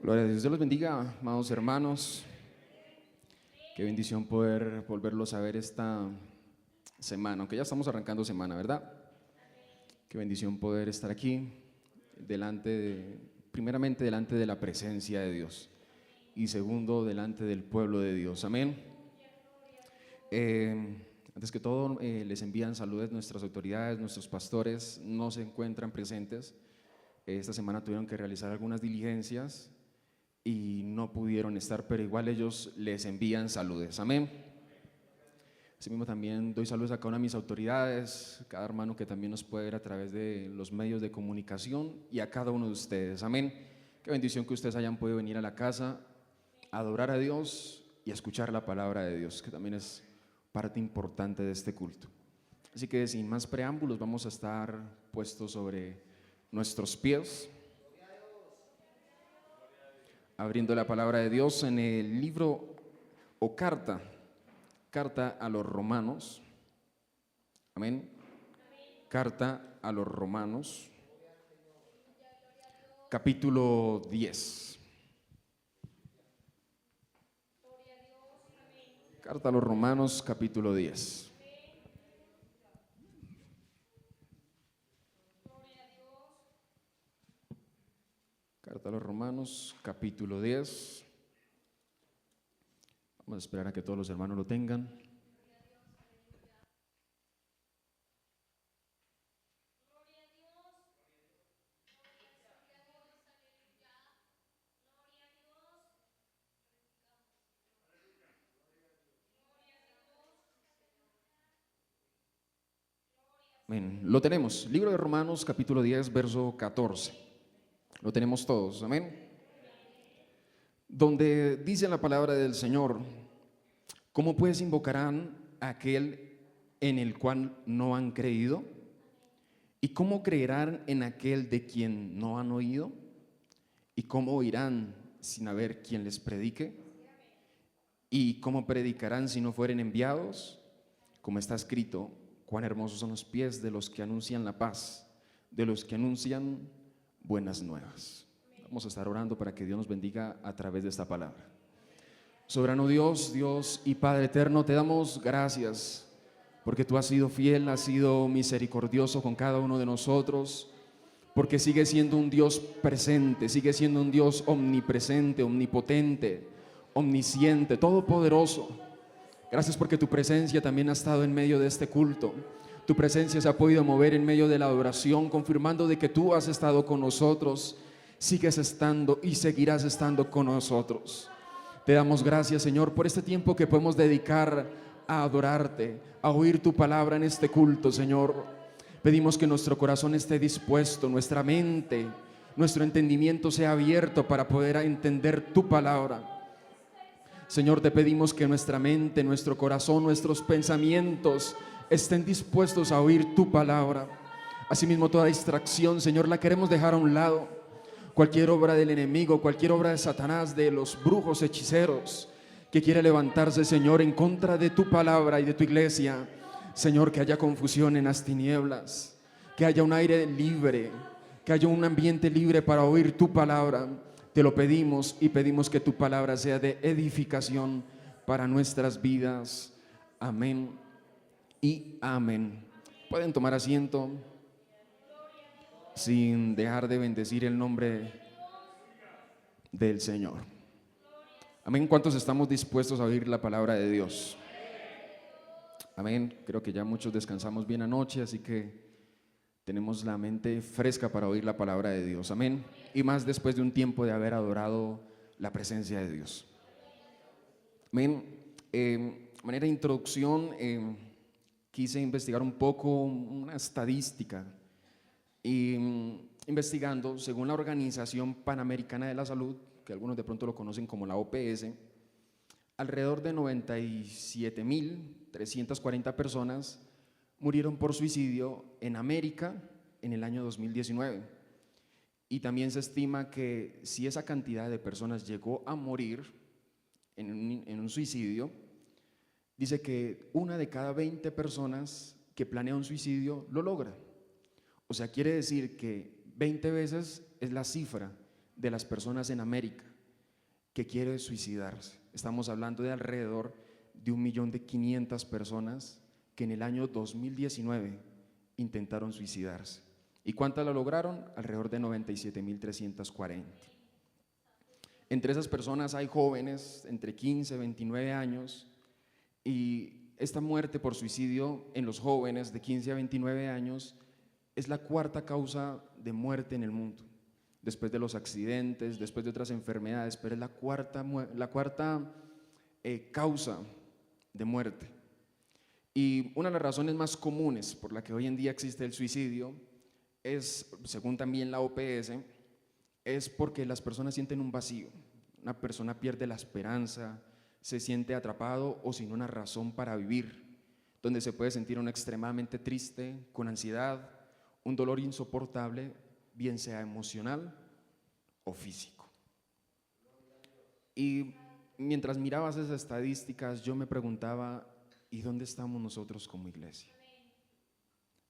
Gloria a Dios. Dios los bendiga, amados hermanos. Qué bendición poder volverlos a ver esta semana, aunque ya estamos arrancando semana, ¿verdad? Qué bendición poder estar aquí, primeramente delante de la presencia de Dios y segundo, delante del pueblo de Dios. Amén. Antes que todo, les envían saludos nuestras autoridades, nuestros pastores no se encuentran presentes. Esta semana tuvieron que realizar algunas diligencias y no pudieron estar, pero igual ellos les envían saludos. Amén. Asimismo también doy saludos a cada una de mis autoridades, cada hermano que también nos puede ver a través de los medios de comunicación y a cada uno de ustedes. Amén. Qué bendición que ustedes hayan podido venir a la casa a adorar a Dios y a escuchar la palabra de Dios, que también es parte importante de este culto. Así que sin más preámbulos vamos a estar puestos sobre nuestros pies, abriendo la palabra de Dios en el libro o carta a los Romanos. Amén. Carta a los Romanos, capítulo 10. Carta a los Romanos, capítulo 10. Carta a los Romanos, capítulo 10. Vamos a esperar a que todos los hermanos lo tengan. Amén. Lo tenemos. Libro de Romanos, capítulo 10, verso 14. Lo tenemos todos. Amén. Donde dice la palabra del Señor: ¿cómo pues invocarán a aquel en el cual no han creído? ¿Y cómo creerán en aquel de quien no han oído? ¿Y cómo oirán sin haber quien les predique? ¿Y cómo predicarán si no fueren enviados? Como está escrito: cuán hermosos son los pies de los que anuncian la paz, de los que anuncian buenas nuevas. Vamos a estar orando para que Dios nos bendiga a través de esta palabra. Soberano Dios, Dios y Padre eterno, te damos gracias porque tú has sido fiel, has sido misericordioso con cada uno de nosotros, porque sigue siendo un Dios presente, sigue siendo un Dios omnipresente, omnipotente, omnisciente, todopoderoso. Gracias porque tu presencia también ha estado en medio de este culto. Tu presencia se ha podido mover en medio de la adoración, confirmando de que tú has estado con nosotros, sigues estando y seguirás estando con nosotros. Te damos gracias, Señor, por este tiempo que podemos dedicar a adorarte, a oír tu palabra en este culto, Señor. Pedimos que nuestro corazón esté dispuesto, nuestra mente, nuestro entendimiento sea abierto para poder entender tu palabra. Señor, te pedimos que nuestra mente, nuestro corazón, nuestros pensamientos estén dispuestos a oír tu palabra. Asimismo, toda distracción, Señor, la queremos dejar a un lado. Cualquier obra del enemigo, cualquier obra de Satanás, de los brujos, hechiceros, que quiera levantarse, Señor, en contra de tu palabra y de tu iglesia. Señor, que haya confusión en las tinieblas, que haya un aire libre, que haya un ambiente libre para oír tu palabra. Te lo pedimos y pedimos que tu palabra sea de edificación para nuestras vidas. Amén y amén. Pueden tomar asiento sin dejar de bendecir el nombre del Señor. Amén. ¿Cuántos estamos dispuestos a oír la palabra de Dios? Amén. Creo que ya muchos descansamos bien anoche, así que tenemos la mente fresca para oír la palabra de Dios. Amén. Y más después de un tiempo de haber adorado la presencia de Dios. Amén. De manera de introducción, quise investigar un poco una estadística. Y investigando, según la Organización Panamericana de la Salud, que algunos de pronto lo conocen como la OPS, alrededor de 97.340 personas murieron por suicidio en América en el año 2019. Y también se estima que si esa cantidad de personas llegó a morir en un suicidio, dice que 1 de cada 20 personas que planea un suicidio lo logra. O sea, quiere decir que 20 veces es la cifra de las personas en América que quiere suicidarse. Estamos hablando de alrededor de 1.500.000 personas que en el año 2019 intentaron suicidarse. ¿Y cuántas lo lograron? Alrededor de 97.340. Entre esas personas hay jóvenes entre 15 y 29 años, y esta muerte por suicidio en los jóvenes de 15 a 29 años es la cuarta causa de muerte en el mundo, después de los accidentes, después de otras enfermedades, pero es la cuarta causa de muerte. Y una de las razones más comunes por la que hoy en día existe el suicidio es, según también la OPS, es porque las personas sienten un vacío. Una persona pierde la esperanza, se siente atrapado o sin una razón para vivir, donde se puede sentir uno extremadamente triste, con ansiedad, un dolor insoportable, bien sea emocional o físico. Y mientras miraba esas estadísticas, yo me preguntaba, ¿y dónde estamos nosotros como iglesia?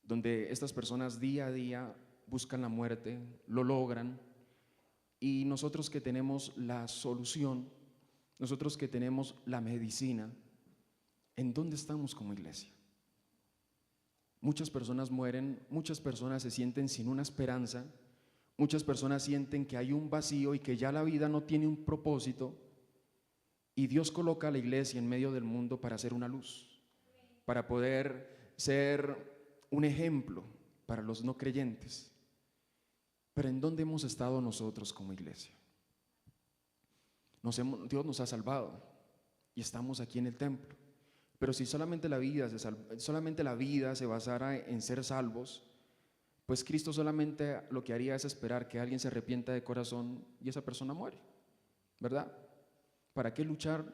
Donde estas personas día a día buscan la muerte, lo logran, y nosotros que tenemos la solución, nosotros que tenemos la medicina, ¿en dónde estamos como iglesia? Muchas personas mueren, muchas personas se sienten sin una esperanza, muchas personas sienten que hay un vacío y que ya la vida no tiene un propósito, y Dios coloca a la iglesia en medio del mundo para ser una luz, para poder ser un ejemplo para los no creyentes. Pero ¿en dónde hemos estado nosotros como iglesia? Dios nos ha salvado y estamos aquí en el templo, pero si solamente la vida se basara en ser salvos, pues Cristo solamente lo que haría es esperar que alguien se arrepienta de corazón y esa persona muere, ¿verdad? ¿Para qué luchar?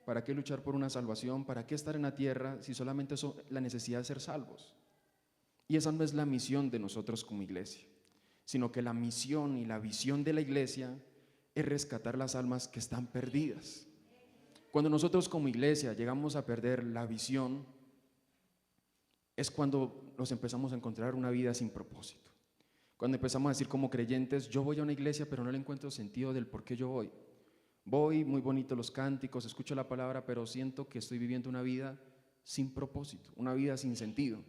¿Para qué luchar por una salvación? ¿Para qué estar en la tierra si solamente es la necesidad de ser salvos? Y esa no es la misión de nosotros como iglesia, sino que la misión y la visión de la iglesia es rescatar las almas que están perdidas. Cuando nosotros como iglesia llegamos a perder la visión, es cuando nos empezamos a encontrar una vida sin propósito. Cuando empezamos a decir como creyentes, yo voy a una iglesia pero no le encuentro sentido del por qué yo voy. Voy, muy bonito los cánticos, escucho la palabra, pero siento que estoy viviendo una vida sin propósito, una vida sin sentido.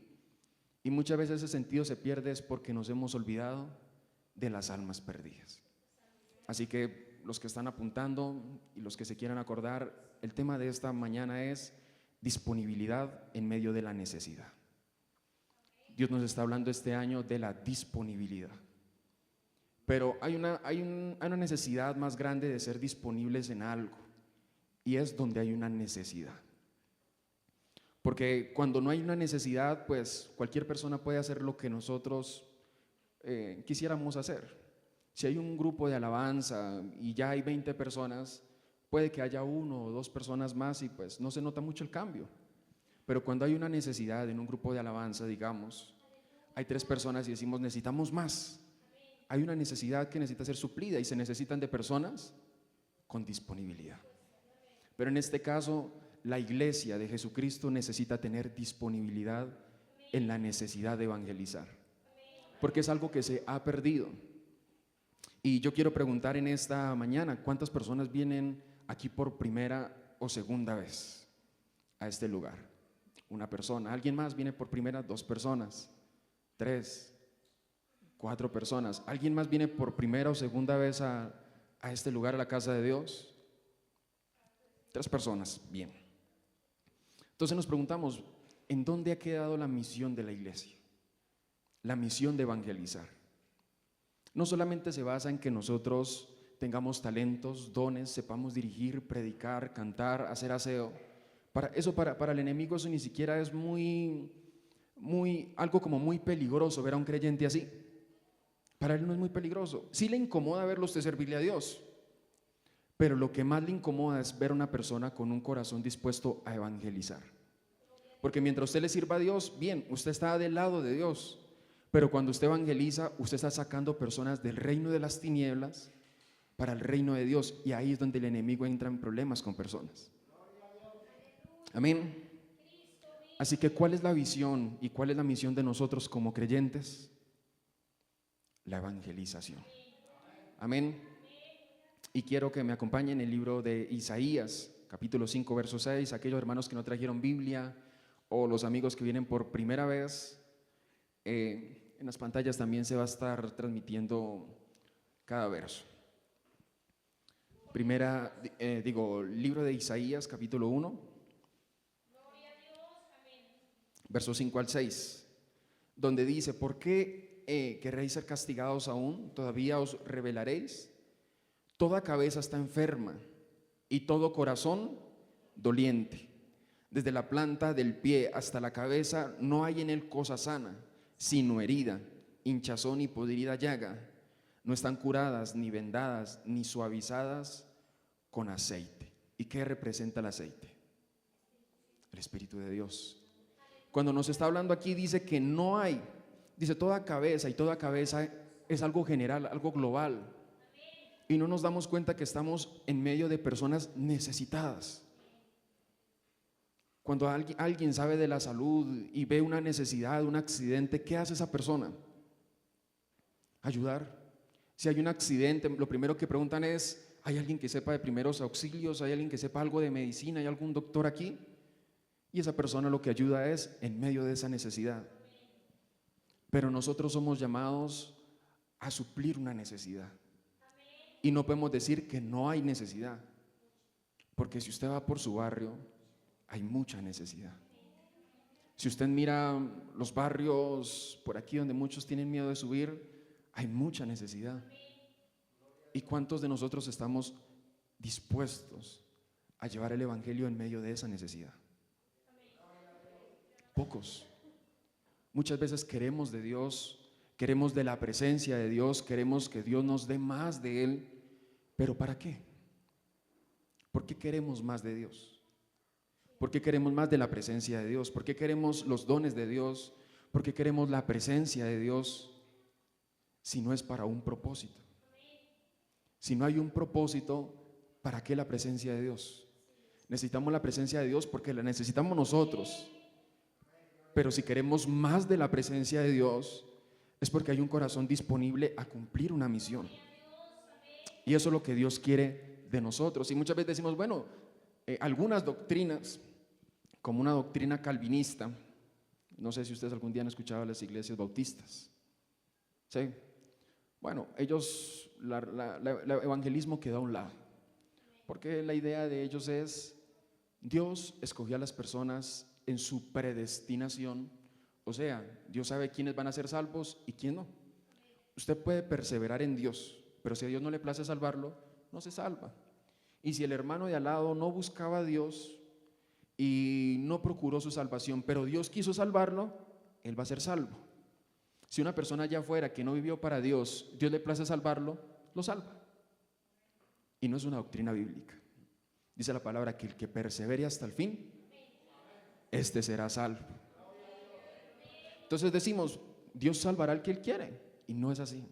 Y muchas veces ese sentido se pierde es porque nos hemos olvidado de las almas perdidas. Así que los que están apuntando y los que se quieran acordar, el tema de esta mañana es disponibilidad en medio de la necesidad. Dios nos está hablando este año de la disponibilidad. Pero hay una necesidad más grande de ser disponibles en algo, y es donde hay una necesidad. Porque cuando no hay una necesidad, pues cualquier persona puede hacer lo que nosotros quisiéramos hacer. Si hay un grupo de alabanza y ya hay 20 personas, puede que haya 1 o 2 personas más y pues no se nota mucho el cambio. Pero cuando hay una necesidad en un grupo de alabanza, digamos, hay 3 personas y decimos necesitamos más. Hay una necesidad que necesita ser suplida y se necesitan de personas con disponibilidad. Pero en este caso, la iglesia de Jesucristo necesita tener disponibilidad en la necesidad de evangelizar, porque es algo que se ha perdido. Y yo quiero preguntar en esta mañana, ¿cuántas personas vienen aquí por primera o segunda vez a este lugar? 1 persona. ¿Alguien más viene por primera? 2 personas. 3, 4 personas. ¿Alguien más viene por primera o segunda vez a este lugar, a la casa de Dios? 3 personas. Bien. Entonces nos preguntamos, ¿en dónde ha quedado la misión de la iglesia? La misión de evangelizar. No solamente se basa en que nosotros tengamos talentos, dones, sepamos dirigir, predicar, cantar, hacer aseo. Para el enemigo eso ni siquiera es algo como muy peligroso ver a un creyente así. Para él no es muy peligroso. Sí le incomoda verlo usted servirle a Dios, pero lo que más le incomoda es ver a una persona con un corazón dispuesto a evangelizar. Porque mientras usted le sirva a Dios, bien, usted está del lado de Dios. Pero cuando usted evangeliza, usted está sacando personas del reino de las tinieblas para el reino de Dios, y ahí es donde el enemigo entra en problemas con personas. Amén. Así que ¿cuál es la visión y cuál es la misión de nosotros como creyentes? La evangelización. Amén. Y quiero que me acompañen en el libro de Isaías, capítulo 5, verso 6. Aquellos hermanos que no trajeron Biblia o los amigos que vienen por primera vez, en las pantallas también se va a estar transmitiendo cada verso. Libro de Isaías, capítulo 1, verso 5 al 6, donde dice: ¿por qué querréis ser castigados aún? ¿Todavía os rebelaréis? Toda cabeza está enferma y todo corazón doliente. Desde la planta del pie hasta la cabeza no hay en él cosa sana, sino herida, hinchazón y podrida llaga. No están curadas, ni vendadas, ni suavizadas con aceite. ¿Y qué representa el aceite? El Espíritu de Dios. Cuando nos está hablando aquí dice que no hay, dice toda cabeza, y toda cabeza es algo general, algo global. Y no nos damos cuenta que estamos en medio de personas necesitadas. Cuando alguien sabe de la salud y ve una necesidad, un accidente, ¿qué hace esa persona? Ayudar. Si hay un accidente, lo primero que preguntan es: ¿hay alguien que sepa de primeros auxilios? ¿Hay alguien que sepa algo de medicina? ¿Hay algún doctor aquí? Y esa persona lo que ayuda es en medio de esa necesidad. Pero nosotros somos llamados a suplir una necesidad. Y no podemos decir que no hay necesidad, porque si usted va por su barrio, hay mucha necesidad. Si usted mira los barrios por aquí donde muchos tienen miedo de subir, hay mucha necesidad. ¿Y cuántos de nosotros estamos dispuestos a llevar el evangelio en medio de esa necesidad? Pocos. Muchas veces queremos de Dios, queremos de la presencia de Dios, queremos que Dios nos dé más de Él, pero ¿para qué? ¿Por qué queremos más de Dios? ¿Por qué queremos más de la presencia de Dios? ¿Por qué queremos los dones de Dios? ¿Por qué queremos la presencia de Dios si no es para un propósito? Si no hay un propósito, ¿para qué la presencia de Dios? Necesitamos la presencia de Dios porque la necesitamos nosotros. Pero si queremos más de la presencia de Dios, es porque hay un corazón disponible a cumplir una misión. Y eso es lo que Dios quiere de nosotros. Y muchas veces decimos, bueno, algunas doctrinas, como una doctrina calvinista, no sé si ustedes algún día han escuchado a las iglesias bautistas. ¿Sí? Bueno, ellos, el evangelismo quedó a un lado, porque la idea de ellos es: Dios escogió a las personas en su predestinación, o sea, Dios sabe quiénes van a ser salvos y quién no. Usted puede perseverar en Dios, pero si a Dios no le place salvarlo, no se salva. Y si el hermano de al lado no buscaba a Dios y no procuró su salvación, pero Dios quiso salvarlo, él va a ser salvo. Si una persona allá afuera que no vivió para Dios, Dios le place salvarlo, lo salva. Y no es una doctrina bíblica. Dice la palabra que el que persevere hasta el fin, este será salvo. Entonces decimos, Dios salvará al que Él quiere, y no es así,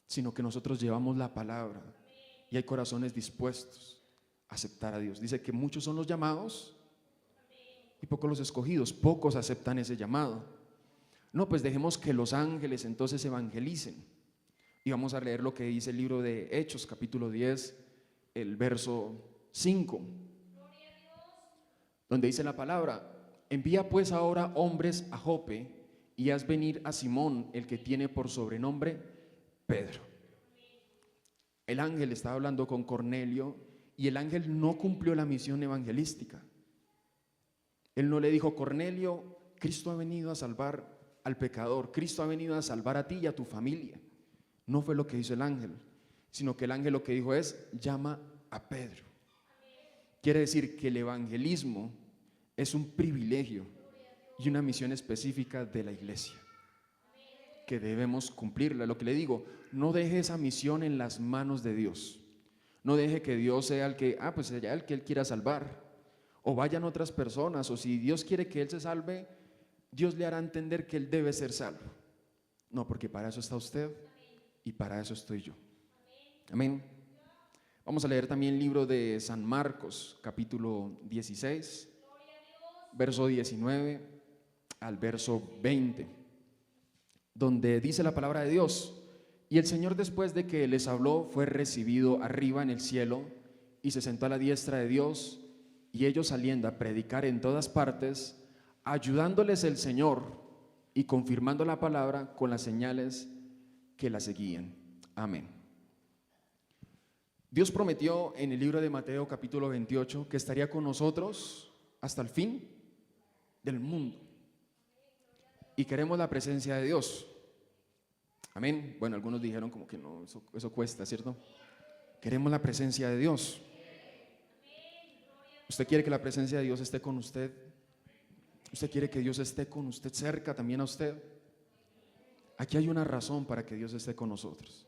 sino que nosotros llevamos la palabra y hay corazones dispuestos a aceptar a Dios. Dice que muchos son los llamados y pocos los escogidos. Pocos aceptan ese llamado. No, pues dejemos que los ángeles entonces evangelicen. Y vamos a leer lo que dice el libro de Hechos, capítulo 10, el verso 5, donde dice la palabra: envía pues ahora hombres a Jope y haz venir a Simón, el que tiene por sobrenombre Pedro. El ángel estaba hablando con Cornelio y el ángel no cumplió la misión evangelística. Él no le dijo: Cornelio, Cristo ha venido a salvar al pecador, Cristo ha venido a salvar a ti y a tu familia. No fue lo que hizo el ángel, sino que el ángel lo que dijo es: llama a Pedro. Quiere decir que el evangelismo es un privilegio y una misión específica de la iglesia, que debemos cumplirla. Lo que le digo, no deje esa misión en las manos de Dios. No deje que Dios sea el que, pues sea el que Él quiera salvar, o vayan otras personas, o si Dios quiere que Él se salve, Dios le hará entender que Él debe ser salvo. No, porque para eso está usted y para eso estoy yo. Amén. Vamos a leer también el libro de San Marcos, capítulo 16, verso 19 al verso 20, donde dice la palabra de Dios Y el Señor, después de que les habló, fue recibido arriba en el cielo y se sentó a la diestra de Dios. Y ellos, saliendo a predicar en todas partes, ayudándoles el Señor y confirmando la palabra con las señales que la seguían. Amén. Dios prometió en el libro de Mateo capítulo 28 que estaría con nosotros hasta el fin del mundo. Y queremos la presencia de Dios. Amén. Bueno, algunos dijeron como que no, eso cuesta, ¿cierto? Queremos la presencia de Dios. ¿Usted quiere que la presencia de Dios esté con usted? ¿Usted quiere que Dios esté con usted, cerca también a usted? Aquí hay una razón para que Dios esté con nosotros.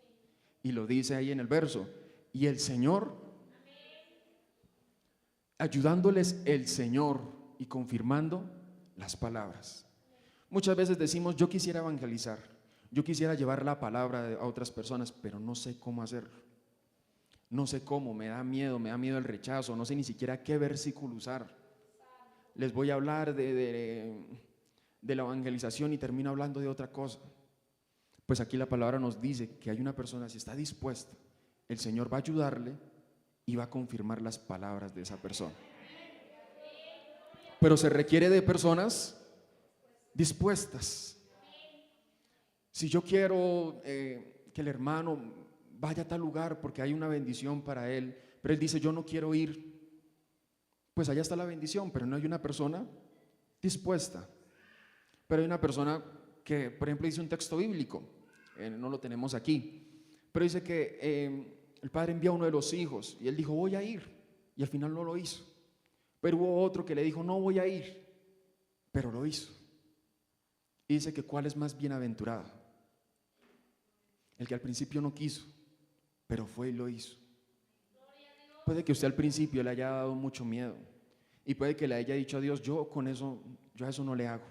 Y lo dice ahí en el verso. Y el Señor, ayudándoles el Señor y confirmando las palabras. Muchas veces decimos, yo quisiera evangelizar, yo quisiera llevar la palabra a otras personas, pero no sé cómo hacerlo. No sé cómo, me da miedo el rechazo, no sé ni siquiera qué versículo usar. Les voy a hablar de la evangelización y termino hablando de otra cosa. Pues aquí la palabra nos dice que hay una persona, si está dispuesta, el Señor va a ayudarle y va a confirmar las palabras de esa persona. Pero se requiere de personas dispuestas. Si yo quiero que el hermano vaya a tal lugar porque hay una bendición para él, pero él dice, yo no quiero ir, pues allá está la bendición, pero no hay una persona dispuesta. Pero hay una persona que, por ejemplo, dice un texto bíblico, no lo tenemos aquí, pero dice que el padre envió a uno de los hijos y él dijo, voy a ir, y al final no lo hizo. Pero hubo otro que le dijo, no voy a ir, pero lo hizo. Y dice que ¿cuál es más bienaventurado? El que al principio no quiso, pero fue y lo hizo. Puede que usted al principio le haya dado mucho miedo y puede que le haya dicho a Dios, yo a eso no le hago.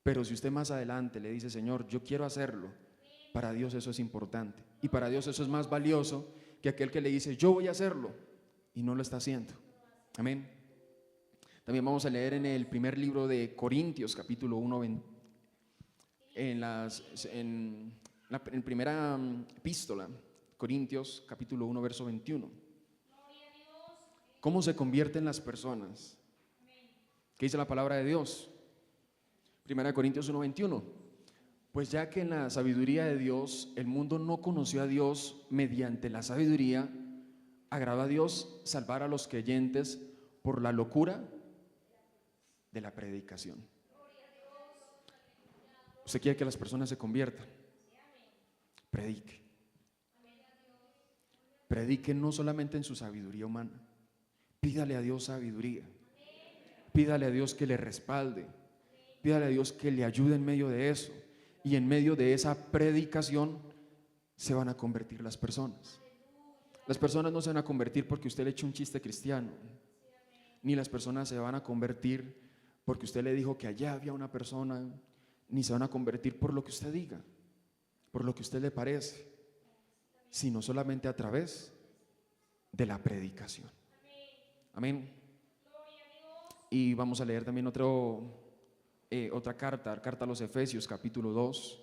Pero si usted más adelante le dice, Señor, yo quiero hacerlo, para Dios eso es importante y para Dios eso es más valioso que aquel que le dice, yo voy a hacerlo y no lo está haciendo. Amén. También vamos a leer en el primer libro de Corintios, capítulo 1, en la primera epístola, Corintios, capítulo 1, verso 21. ¿Cómo se convierten las personas? ¿Qué dice la palabra de Dios? Primera de Corintios 1, 21. Pues ya que en la sabiduría de Dios el mundo no conoció a Dios, mediante la sabiduría agradó a Dios salvar a los creyentes por la locura de la predicación. ¿Usted quiere que las personas se conviertan? Predique. Predique no solamente en su sabiduría humana. Pídale a Dios sabiduría. Pídale a Dios que le respalde. Pídale a Dios que le ayude en medio de eso. Y en medio de esa predicación se van a convertir las personas. Las personas no se van a convertir porque usted le eche un chiste cristiano. Ni las personas se van a convertir porque usted le dijo que allá había una persona. Ni se van a convertir por lo que usted diga, por lo que usted le parece, sino solamente a través de la predicación. Amén. Y vamos a leer también otra carta a los Efesios, capítulo 2.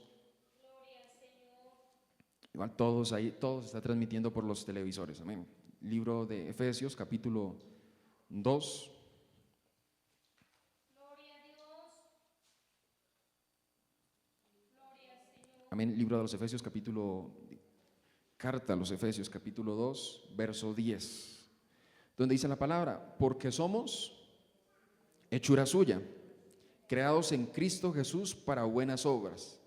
Igual todos se está transmitiendo por los televisores. Amén. Libro de Efesios, capítulo 2. Amén. Libro de los Efesios, carta a los Efesios, capítulo 2, verso 10, donde dice la palabra, porque somos hechura suya, creados en Cristo Jesús para buenas obras,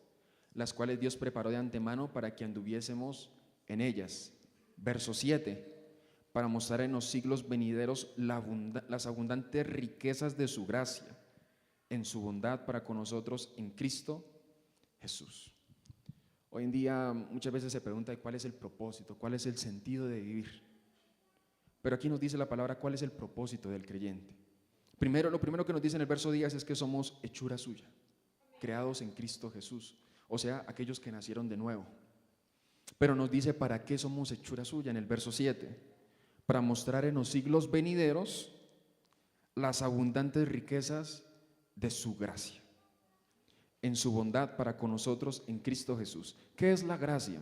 las cuales Dios preparó de antemano para que anduviésemos en ellas. Verso 7, para mostrar en los siglos venideros las abundantes riquezas de su gracia, en su bondad para con nosotros en Cristo Jesús. Hoy en día muchas veces se pregunta cuál es el propósito, cuál es el sentido de vivir. Pero aquí nos dice la palabra cuál es el propósito del creyente. Lo primero que nos dice en el verso 10 es que somos hechura suya, creados en Cristo Jesús, o sea, aquellos que nacieron de nuevo. Pero nos dice para qué somos hechura suya en el verso 7, para mostrar en los siglos venideros las abundantes riquezas de su gracia. en su bondad para con nosotros en Cristo Jesús. ¿Qué es la gracia?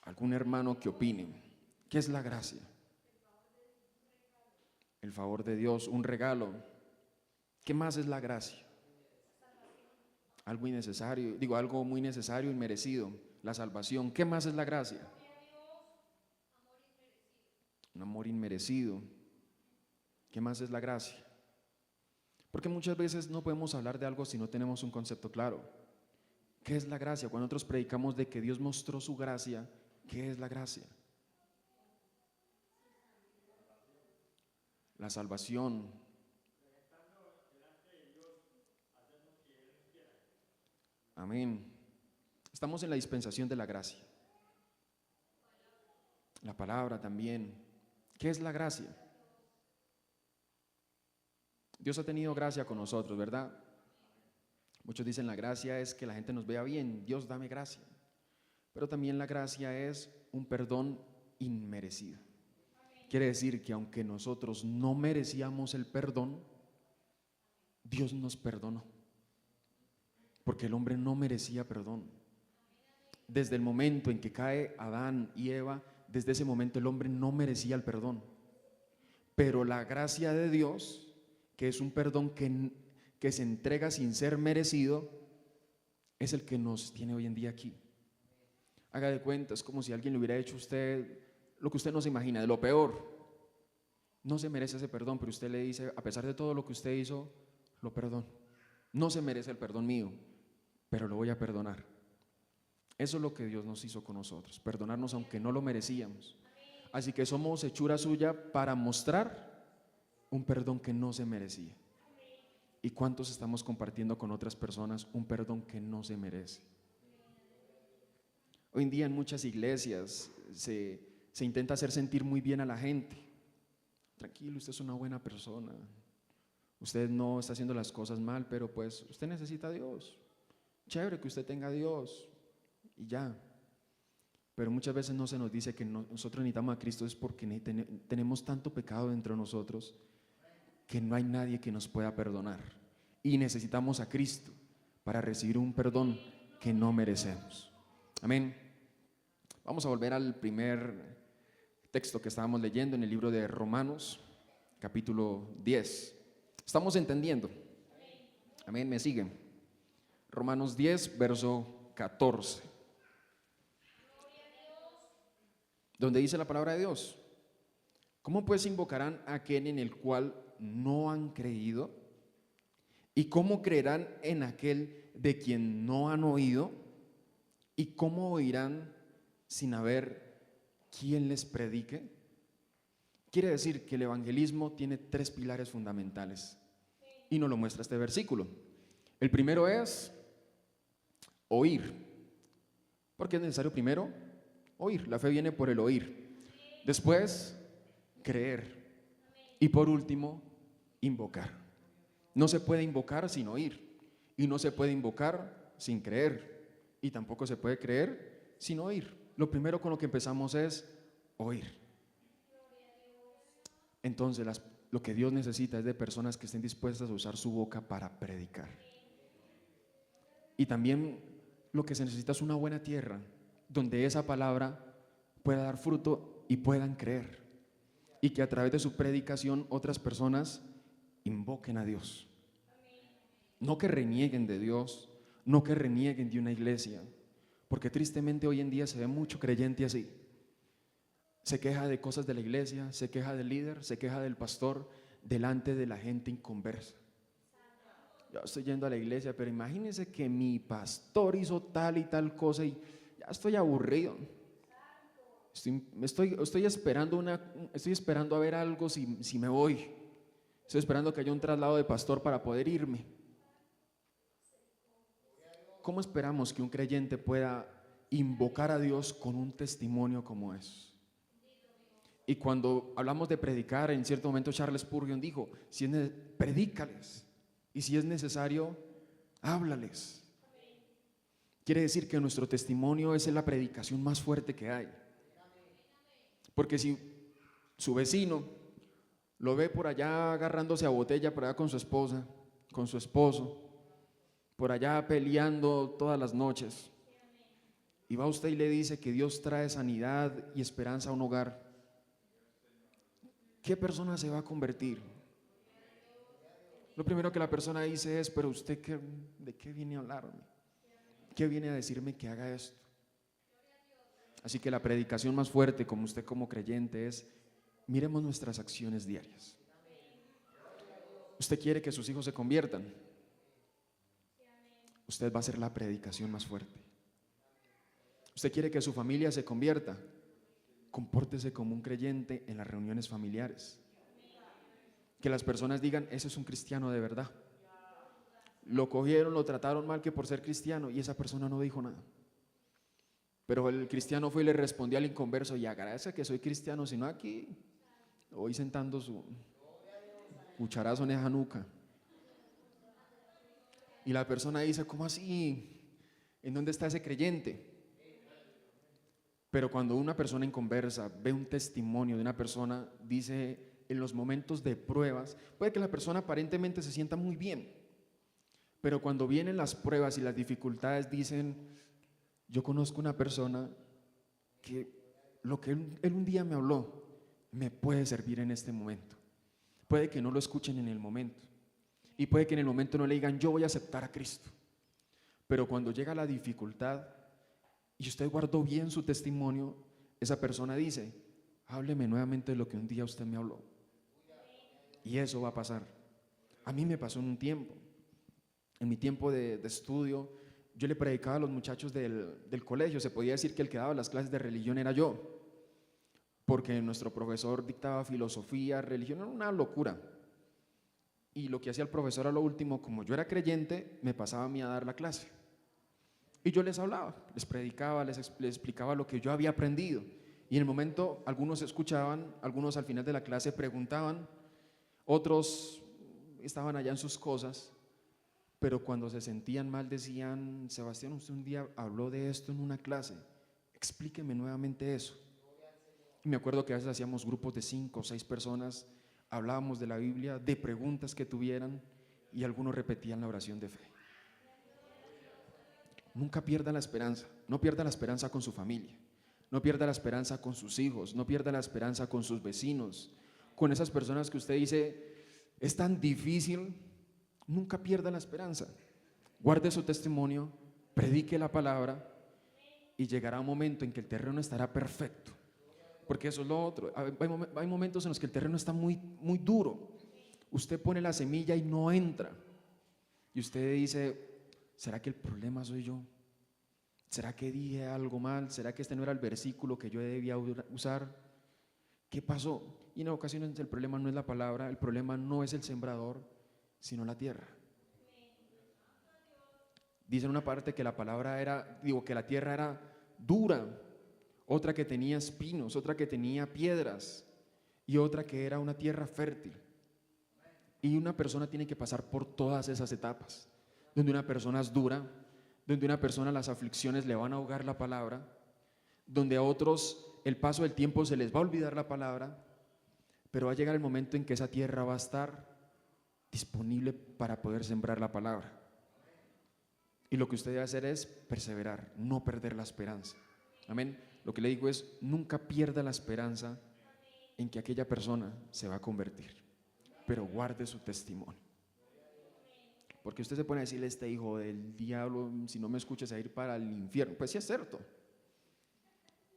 ¿Algún hermano que opine? ¿Qué es la gracia? El favor de Dios, un regalo. ¿Qué más es la gracia? Algo innecesario, digo, algo muy necesario y merecido, la salvación. ¿Qué más es la gracia? Un amor inmerecido. ¿Qué más es la gracia? Porque muchas veces no podemos hablar de algo si no tenemos un concepto claro. ¿Qué es la gracia? Cuando nosotros predicamos de que Dios mostró su gracia, ¿qué es la gracia? La salvación. Amén. Estamos en la dispensación de la gracia. La palabra también. ¿Qué es la gracia? Dios ha tenido gracia con nosotros, ¿verdad? Muchos dicen la gracia es que la gente nos vea bien. Dios, dame gracia. Pero también la gracia es un perdón inmerecido. Quiere decir que aunque nosotros no merecíamos el perdón, Dios nos perdonó. Porque el hombre no merecía perdón. Desde el momento en que cae Adán y Eva, desde ese momento el hombre no merecía el perdón. Pero la gracia de Dios, que es un perdón que se entrega sin ser merecido, es el que nos tiene hoy en día aquí. Haga de cuenta, es como si alguien le hubiera hecho a usted lo que usted no se imagina, de lo peor. No se merece ese perdón, pero usted le dice, a pesar de todo lo que usted hizo, lo perdono. No se merece el perdón mío, pero lo voy a perdonar. Eso es lo que Dios nos hizo con nosotros, perdonarnos aunque no lo merecíamos. Así que somos hechura suya para mostrar un perdón que no se merecía. ¿Y cuántos estamos compartiendo con otras personas un perdón que no se merece? Hoy en día en muchas iglesias se intenta hacer sentir muy bien a la gente. Tranquilo, usted es una buena persona. Usted no está haciendo las cosas mal, pero pues usted necesita a Dios. Chévere que usted tenga a Dios y ya. Pero muchas veces no se nos dice que nosotros necesitamos a Cristo es porque tenemos tanto pecado dentro de nosotros que no hay nadie que nos pueda perdonar. Y necesitamos a Cristo para recibir un perdón que no merecemos. Amén. Vamos a volver al primer texto que estábamos leyendo en el libro de Romanos, capítulo 10. ¿Estamos entendiendo? Amén, ¿me siguen? Romanos 10, verso 14. Donde dice la palabra de Dios: ¿cómo pues invocarán a aquel en el cual no han creído? ¿Y cómo creerán en aquel de quien no han oído? ¿Y cómo oirán sin haber quien les predique? Quiere decir que el evangelismo tiene 3 pilares fundamentales y nos lo muestra este versículo. El primero es oír, porque es necesario primero oír. La fe viene por el oír. Después, creer. Y por último, invocar. No se puede invocar sin oír. Y no se puede invocar sin creer. Y tampoco se puede creer sin oír. Lo primero con lo que empezamos es oír. Entonces, lo que Dios necesita es de personas que estén dispuestas a usar su boca para predicar. Y también lo que se necesita es una buena tierra donde esa palabra pueda dar fruto y puedan creer, y que a través de su predicación otras personas invoquen a Dios. No que renieguen de Dios, no que renieguen de una iglesia, porque tristemente hoy en día se ve mucho creyente así. Se queja de cosas de la iglesia, se queja del líder, se queja del pastor delante de la gente inconversa. Yo estoy yendo a la iglesia, pero imagínense que mi pastor hizo tal y tal cosa y ya estoy aburrido. Estoy esperando a ver algo si me voy. Estoy esperando que haya un traslado de pastor para poder irme. ¿Cómo esperamos que un creyente pueda invocar a Dios con un testimonio como es? Y cuando hablamos de predicar, en cierto momento Charles Spurgeon dijo, predícales, y si es necesario, háblales. Quiere decir que nuestro testimonio es la predicación más fuerte que hay. Porque si su vecino lo ve por allá agarrándose a botella por allá con su esposa, con su esposo, por allá peleando todas las noches, y va usted y le dice que Dios trae sanidad y esperanza a un hogar, ¿qué persona se va a convertir? Lo primero que la persona dice es, pero usted ¿de qué viene a hablarme? ¿Qué viene a decirme que haga esto? Así que la predicación más fuerte, como usted como creyente, es: miremos nuestras acciones diarias. Usted quiere que sus hijos se conviertan, usted va a hacer la predicación más fuerte. Usted quiere que su familia se convierta, compórtese como un creyente en las reuniones familiares. Que las personas digan: ese es un cristiano de verdad. Lo cogieron, lo trataron mal que por ser cristiano, y esa persona no dijo nada. Pero el cristiano fue y le respondió al inconverso: y agradece que soy cristiano, sino aquí voy sentando su cucharazo en esa nuca. Y la persona dice: ¿cómo así? ¿En dónde está ese creyente? Pero cuando una persona inconversa ve un testimonio de una persona, dice, en los momentos de pruebas, puede que la persona aparentemente se sienta muy bien, pero cuando vienen las pruebas y las dificultades, dicen: yo conozco una persona que lo que él un día me habló me puede servir en este momento. Puede que no lo escuchen en el momento, y puede que en el momento no le digan: yo voy a aceptar a Cristo, pero cuando llega la dificultad y usted guardó bien su testimonio, esa persona dice: hábleme nuevamente de lo que un día usted me habló. Y eso va a pasar. A mí me pasó en un tiempo, en mi tiempo de estudio, yo le predicaba a los muchachos del colegio. Se podía decir que el que daba las clases de religión era yo, porque nuestro profesor dictaba filosofía, religión, era una locura. Y lo que hacía el profesor a lo último, como yo era creyente, me pasaba a mí a dar la clase. Y yo les hablaba, les predicaba, les explicaba lo que yo había aprendido. Y en el momento algunos escuchaban, algunos al final de la clase preguntaban, otros estaban allá en sus cosas, pero cuando se sentían mal decían: Sebastián, usted un día habló de esto en una clase, explíqueme nuevamente eso. Y me acuerdo que a veces hacíamos grupos de 5 o 6 personas, hablábamos de la Biblia, de preguntas que tuvieran, y algunos repetían la oración de fe. Nunca pierda la esperanza, no pierda la esperanza con su familia, no pierda la esperanza con sus hijos, no pierda la esperanza con sus vecinos, con esas personas que usted dice: es tan difícil. Nunca pierda la esperanza, guarde su testimonio, predique la palabra, y llegará un momento en que el terreno estará perfecto, porque eso es lo otro. Hay momentos en los que el terreno está muy, muy duro, usted pone la semilla y no entra, y usted dice: ¿será que el problema soy yo? ¿Será que dije algo mal? ¿Será que este no era el versículo que yo debía usar? ¿Qué pasó? Y en ocasiones el problema no es la palabra, el problema no es el sembrador, sino la tierra. Dice en una parte que la que la tierra era dura, otra que tenía espinos, otra que tenía piedras, y otra que era una tierra fértil. Y una persona tiene que pasar por todas esas etapas, donde una persona es dura, donde una persona las aflicciones le van a ahogar la palabra, donde a otros el paso del tiempo se les va a olvidar la palabra, pero va a llegar el momento en que esa tierra va a estar disponible para poder sembrar la palabra. Y lo que usted debe hacer es perseverar, no perder la esperanza. Amén. Lo que le digo es: nunca pierda la esperanza en que aquella persona se va a convertir, pero guarde su testimonio. Porque usted se pone a decirle: este hijo del diablo, si no me escuchas, a ir para el infierno. Pues sí, es cierto.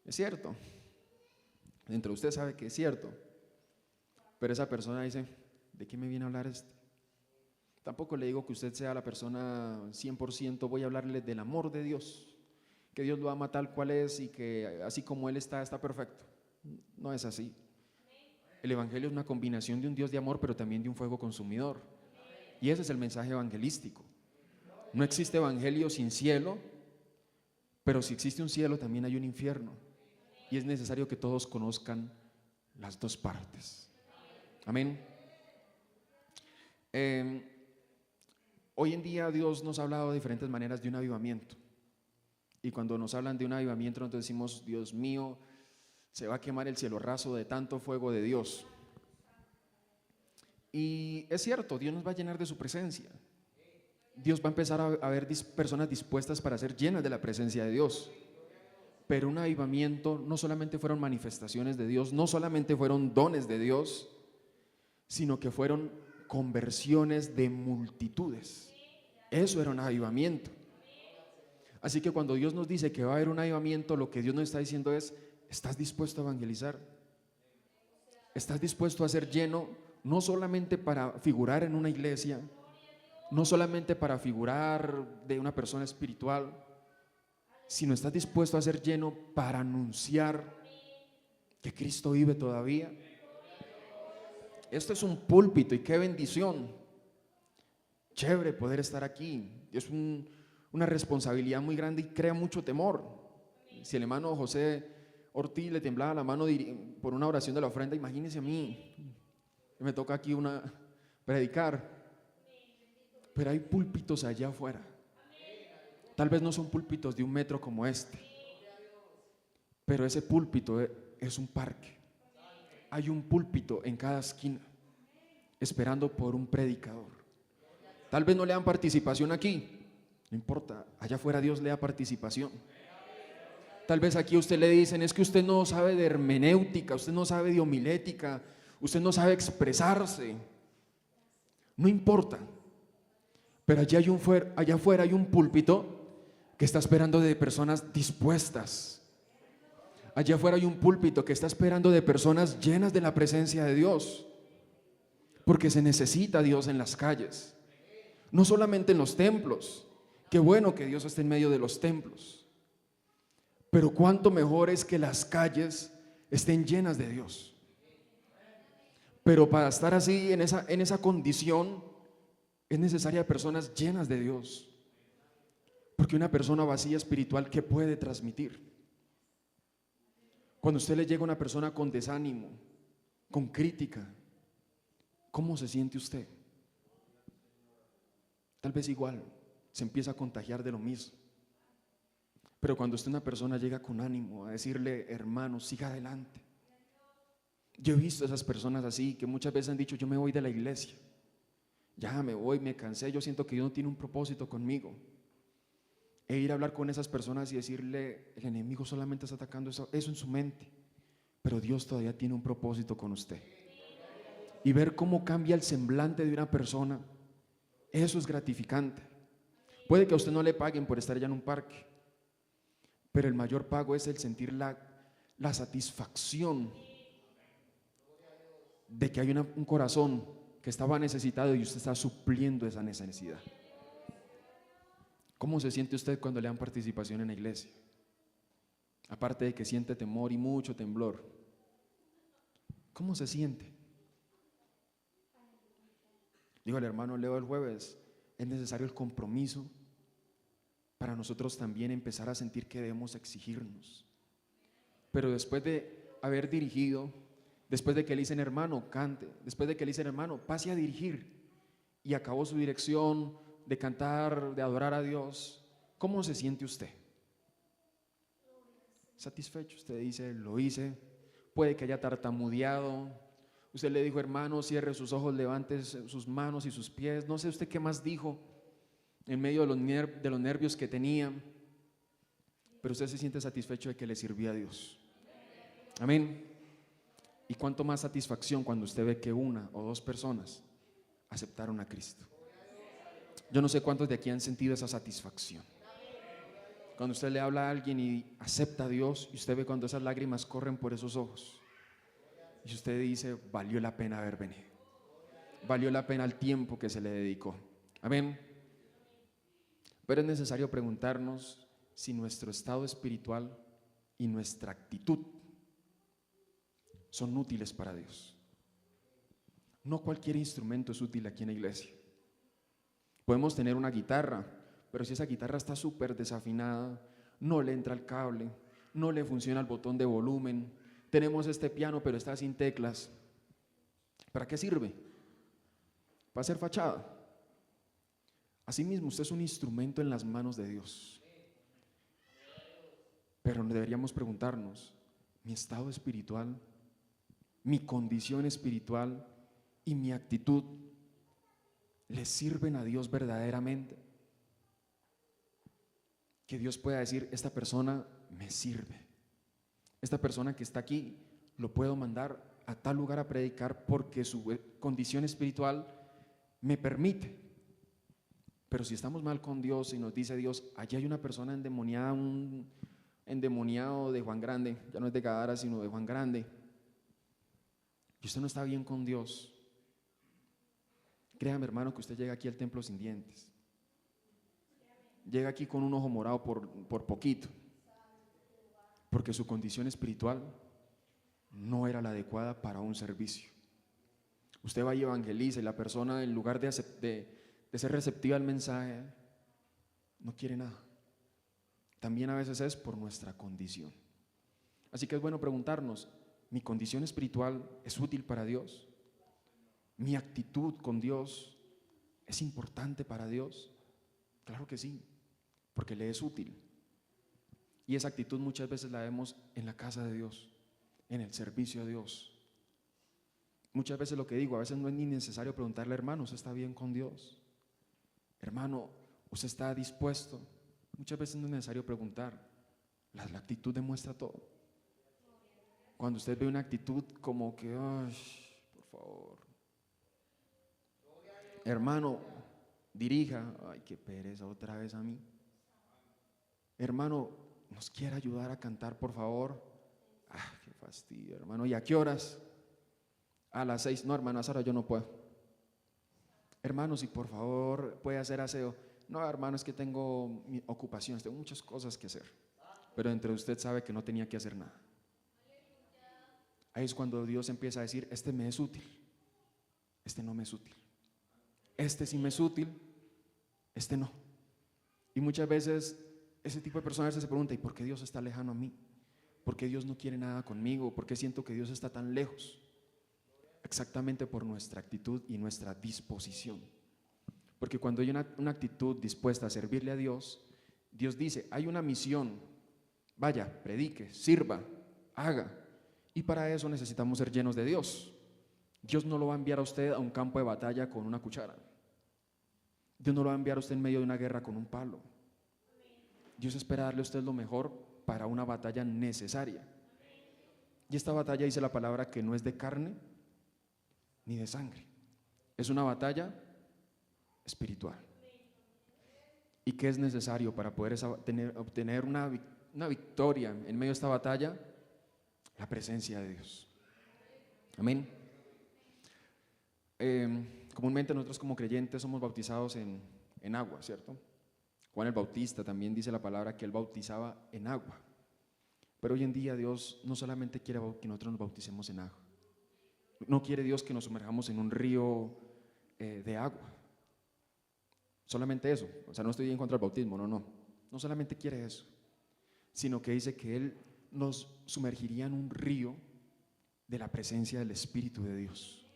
Es cierto. Entre usted sabe que es cierto. Pero esa persona dice: ¿de qué me viene a hablar este? Tampoco le digo que usted sea la persona 100%, voy a hablarle del amor de Dios, que Dios lo ama tal cual es y que así como Él está perfecto. No es así. El evangelio es una combinación de un Dios de amor, pero también de un fuego consumidor. Y ese es el mensaje evangelístico. No existe evangelio sin cielo, pero si existe un cielo también hay un infierno. Y es necesario que todos conozcan las dos partes. Amén. Hoy en día Dios nos ha hablado de diferentes maneras de un avivamiento. Y cuando nos hablan de un avivamiento, nosotros decimos: Dios mío, se va a quemar el cielo raso de tanto fuego de Dios. Y es cierto, Dios nos va a llenar de su presencia. Dios va a empezar a ver personas dispuestas para ser llenas de la presencia de Dios. Pero un avivamiento no solamente fueron manifestaciones de Dios, no solamente fueron dones de Dios, sino que fueron conversiones de multitudes. Eso era un avivamiento. Así que cuando Dios nos dice que va a haber un avivamiento, lo que Dios nos está diciendo es: ¿estás dispuesto a evangelizar? ¿Estás dispuesto a ser lleno no solamente para figurar en una iglesia, no solamente para figurar de una persona espiritual, sino estás dispuesto a ser lleno para anunciar que Cristo vive todavía? Esto es un púlpito y qué bendición. Chévere poder estar aquí. Es una responsabilidad muy grande y crea mucho temor. Si el hermano José Ortiz le temblaba la mano por una oración de la ofrenda, imagínense a mí, me toca aquí predicar. Pero hay púlpitos allá afuera. Tal vez no son púlpitos de 1 metro como este, pero ese púlpito es un parque. Hay un púlpito en cada esquina, esperando por un predicador. Tal vez no le dan participación aquí, no importa, allá afuera Dios le da participación. Tal vez aquí a usted le dicen: es que usted no sabe de hermenéutica, usted no sabe de homilética, usted no sabe expresarse. No importa, pero allá afuera hay un púlpito que está esperando de personas dispuestas. Allá afuera hay un púlpito que está esperando de personas llenas de la presencia de Dios, porque se necesita Dios en las calles, no solamente en los templos. Qué bueno que Dios esté en medio de los templos, pero cuánto mejor es que las calles estén llenas de Dios. Pero para estar así, en esa condición, es necesaria personas llenas de Dios. Porque una persona vacía espiritual, ¿qué puede transmitir? Cuando usted le llega a una persona con desánimo, con crítica, ¿cómo se siente usted? Tal vez igual, se empieza a contagiar de lo mismo. Pero cuando usted, una persona, llega con ánimo a decirle: hermano, siga adelante. Yo he visto esas personas así, que muchas veces han dicho: yo me voy de la iglesia, ya me voy, me cansé, yo siento que Dios no tiene un propósito conmigo. E ir a hablar con esas personas y decirle: el enemigo solamente está atacando eso en su mente, pero Dios todavía tiene un propósito con usted. Y ver cómo cambia el semblante de una persona, eso es gratificante. Puede que a usted no le paguen por estar allá en un parque, pero el mayor pago es el sentir la satisfacción de que hay un corazón que estaba necesitado y usted está supliendo esa necesidad. ¿Cómo se siente usted cuando le dan participación en la iglesia? Aparte de que siente temor y mucho temblor, ¿cómo se siente? Dijo el hermano Leo el jueves: es necesario el compromiso para nosotros también empezar a sentir que debemos exigirnos. Pero después de haber dirigido, después de que le dicen: hermano, cante, después de que le dicen: hermano, pase a dirigir, y acabó su dirección de cantar, de adorar a Dios, ¿cómo se siente usted? Satisfecho. Usted dice: lo hice. Puede que haya tartamudeado. Usted le dijo: hermano, cierre sus ojos, levante sus manos y sus pies. No sé usted qué más dijo en medio de los nervios que tenía, pero usted se siente satisfecho de que le sirvió a Dios. Amén. Y cuánto más satisfacción cuando usted ve que 1 o 2 personas aceptaron a Cristo. Yo no sé cuántos de aquí han sentido esa satisfacción. Cuando usted le habla a alguien y acepta a Dios, y usted ve cuando esas lágrimas corren por esos ojos, y usted dice: valió la pena haber venido, valió la pena el tiempo que se le dedicó. Amén. Pero es necesario preguntarnos si nuestro estado espiritual y nuestra actitud son útiles para Dios. No cualquier instrumento es útil aquí en la iglesia. Podemos tener una guitarra, pero si esa guitarra está súper desafinada, no le entra el cable, no le funciona el botón de volumen. Tenemos este piano, pero está sin teclas. ¿Para qué sirve? Para hacer fachada. Asimismo, usted es un instrumento en las manos de Dios. Pero deberíamos preguntarnos: mi estado espiritual, mi condición espiritual y mi actitud, ¿le sirven a Dios verdaderamente? que Dios pueda decir, esta persona me sirve. Esta persona que está aquí lo puedo mandar a tal lugar a predicar porque su condición espiritual me permite. Pero si estamos mal con Dios y nos dice Dios, allí hay una persona endemoniada, un endemoniado de Juan Grande, ya no es de Gadara sino de Juan Grande, y usted no está bien con Dios, créame hermano que usted llega aquí al templo sin dientes, llega aquí con un ojo morado por poquito, porque su condición espiritual no era la adecuada para un servicio. Usted va y evangeliza y la persona, en lugar de ser receptiva al mensaje, no quiere nada. También a veces es por nuestra condición. Así que es bueno preguntarnos, ¿mi condición espiritual es útil para Dios? ¿Mi actitud con Dios es importante para Dios? Claro que sí, porque le es útil. Y esa actitud muchas veces la vemos en la casa de Dios, en el servicio a Dios. Muchas veces lo que digo, a veces no es ni necesario preguntarle, hermano, ¿usted está bien con Dios? Hermano, ¿usted está dispuesto? Muchas veces no es necesario preguntar, la actitud demuestra todo. Cuando usted ve una actitud como que, ay, por favor, hermano, dirija, ay, qué pereza otra vez a mí. Hermano, ¿nos quiere ayudar a cantar, por favor? Ah, qué fastidio, hermano. ¿Y a qué horas? A las 6. No, hermano, a esa hora yo no puedo. Hermano, si por favor puede hacer aseo. No, hermano, es que tengo ocupaciones, tengo muchas cosas que hacer. Pero entre usted sabe que no tenía que hacer nada. Ahí es cuando Dios empieza a decir, este me es útil, este no me es útil. Este sí me es útil, este no. Y muchas veces ese tipo de personas se pregunta, ¿y por qué Dios está lejano a mí? ¿Por qué Dios no quiere nada conmigo? ¿Por qué siento que Dios está tan lejos? Exactamente por nuestra actitud y nuestra disposición. Porque cuando hay una actitud dispuesta a servirle a Dios, Dios dice, hay una misión, vaya, predique, sirva, haga. Y para eso necesitamos ser llenos de Dios. Dios no lo va a enviar a usted a un campo de batalla con una cuchara. Dios no lo va a enviar a usted en medio de una guerra con un palo. Dios espera darle a usted lo mejor para una batalla necesaria. Y esta batalla, dice la palabra, que no es de carne ni de sangre. Es una batalla espiritual. ¿Y qué es necesario para poder obtener una victoria en medio de esta batalla? La presencia de Dios. Amén. Comúnmente nosotros como creyentes somos bautizados en agua, ¿cierto? Juan el Bautista también dice la palabra que él bautizaba en agua. Pero hoy en día Dios no solamente quiere que nosotros nos bauticemos en agua. No quiere Dios que nos sumerjamos en un río de agua. Solamente eso. O sea, no estoy en contra del bautismo, no. No solamente quiere eso, sino que dice que Él nos sumergiría en un río de la presencia del Espíritu de Dios.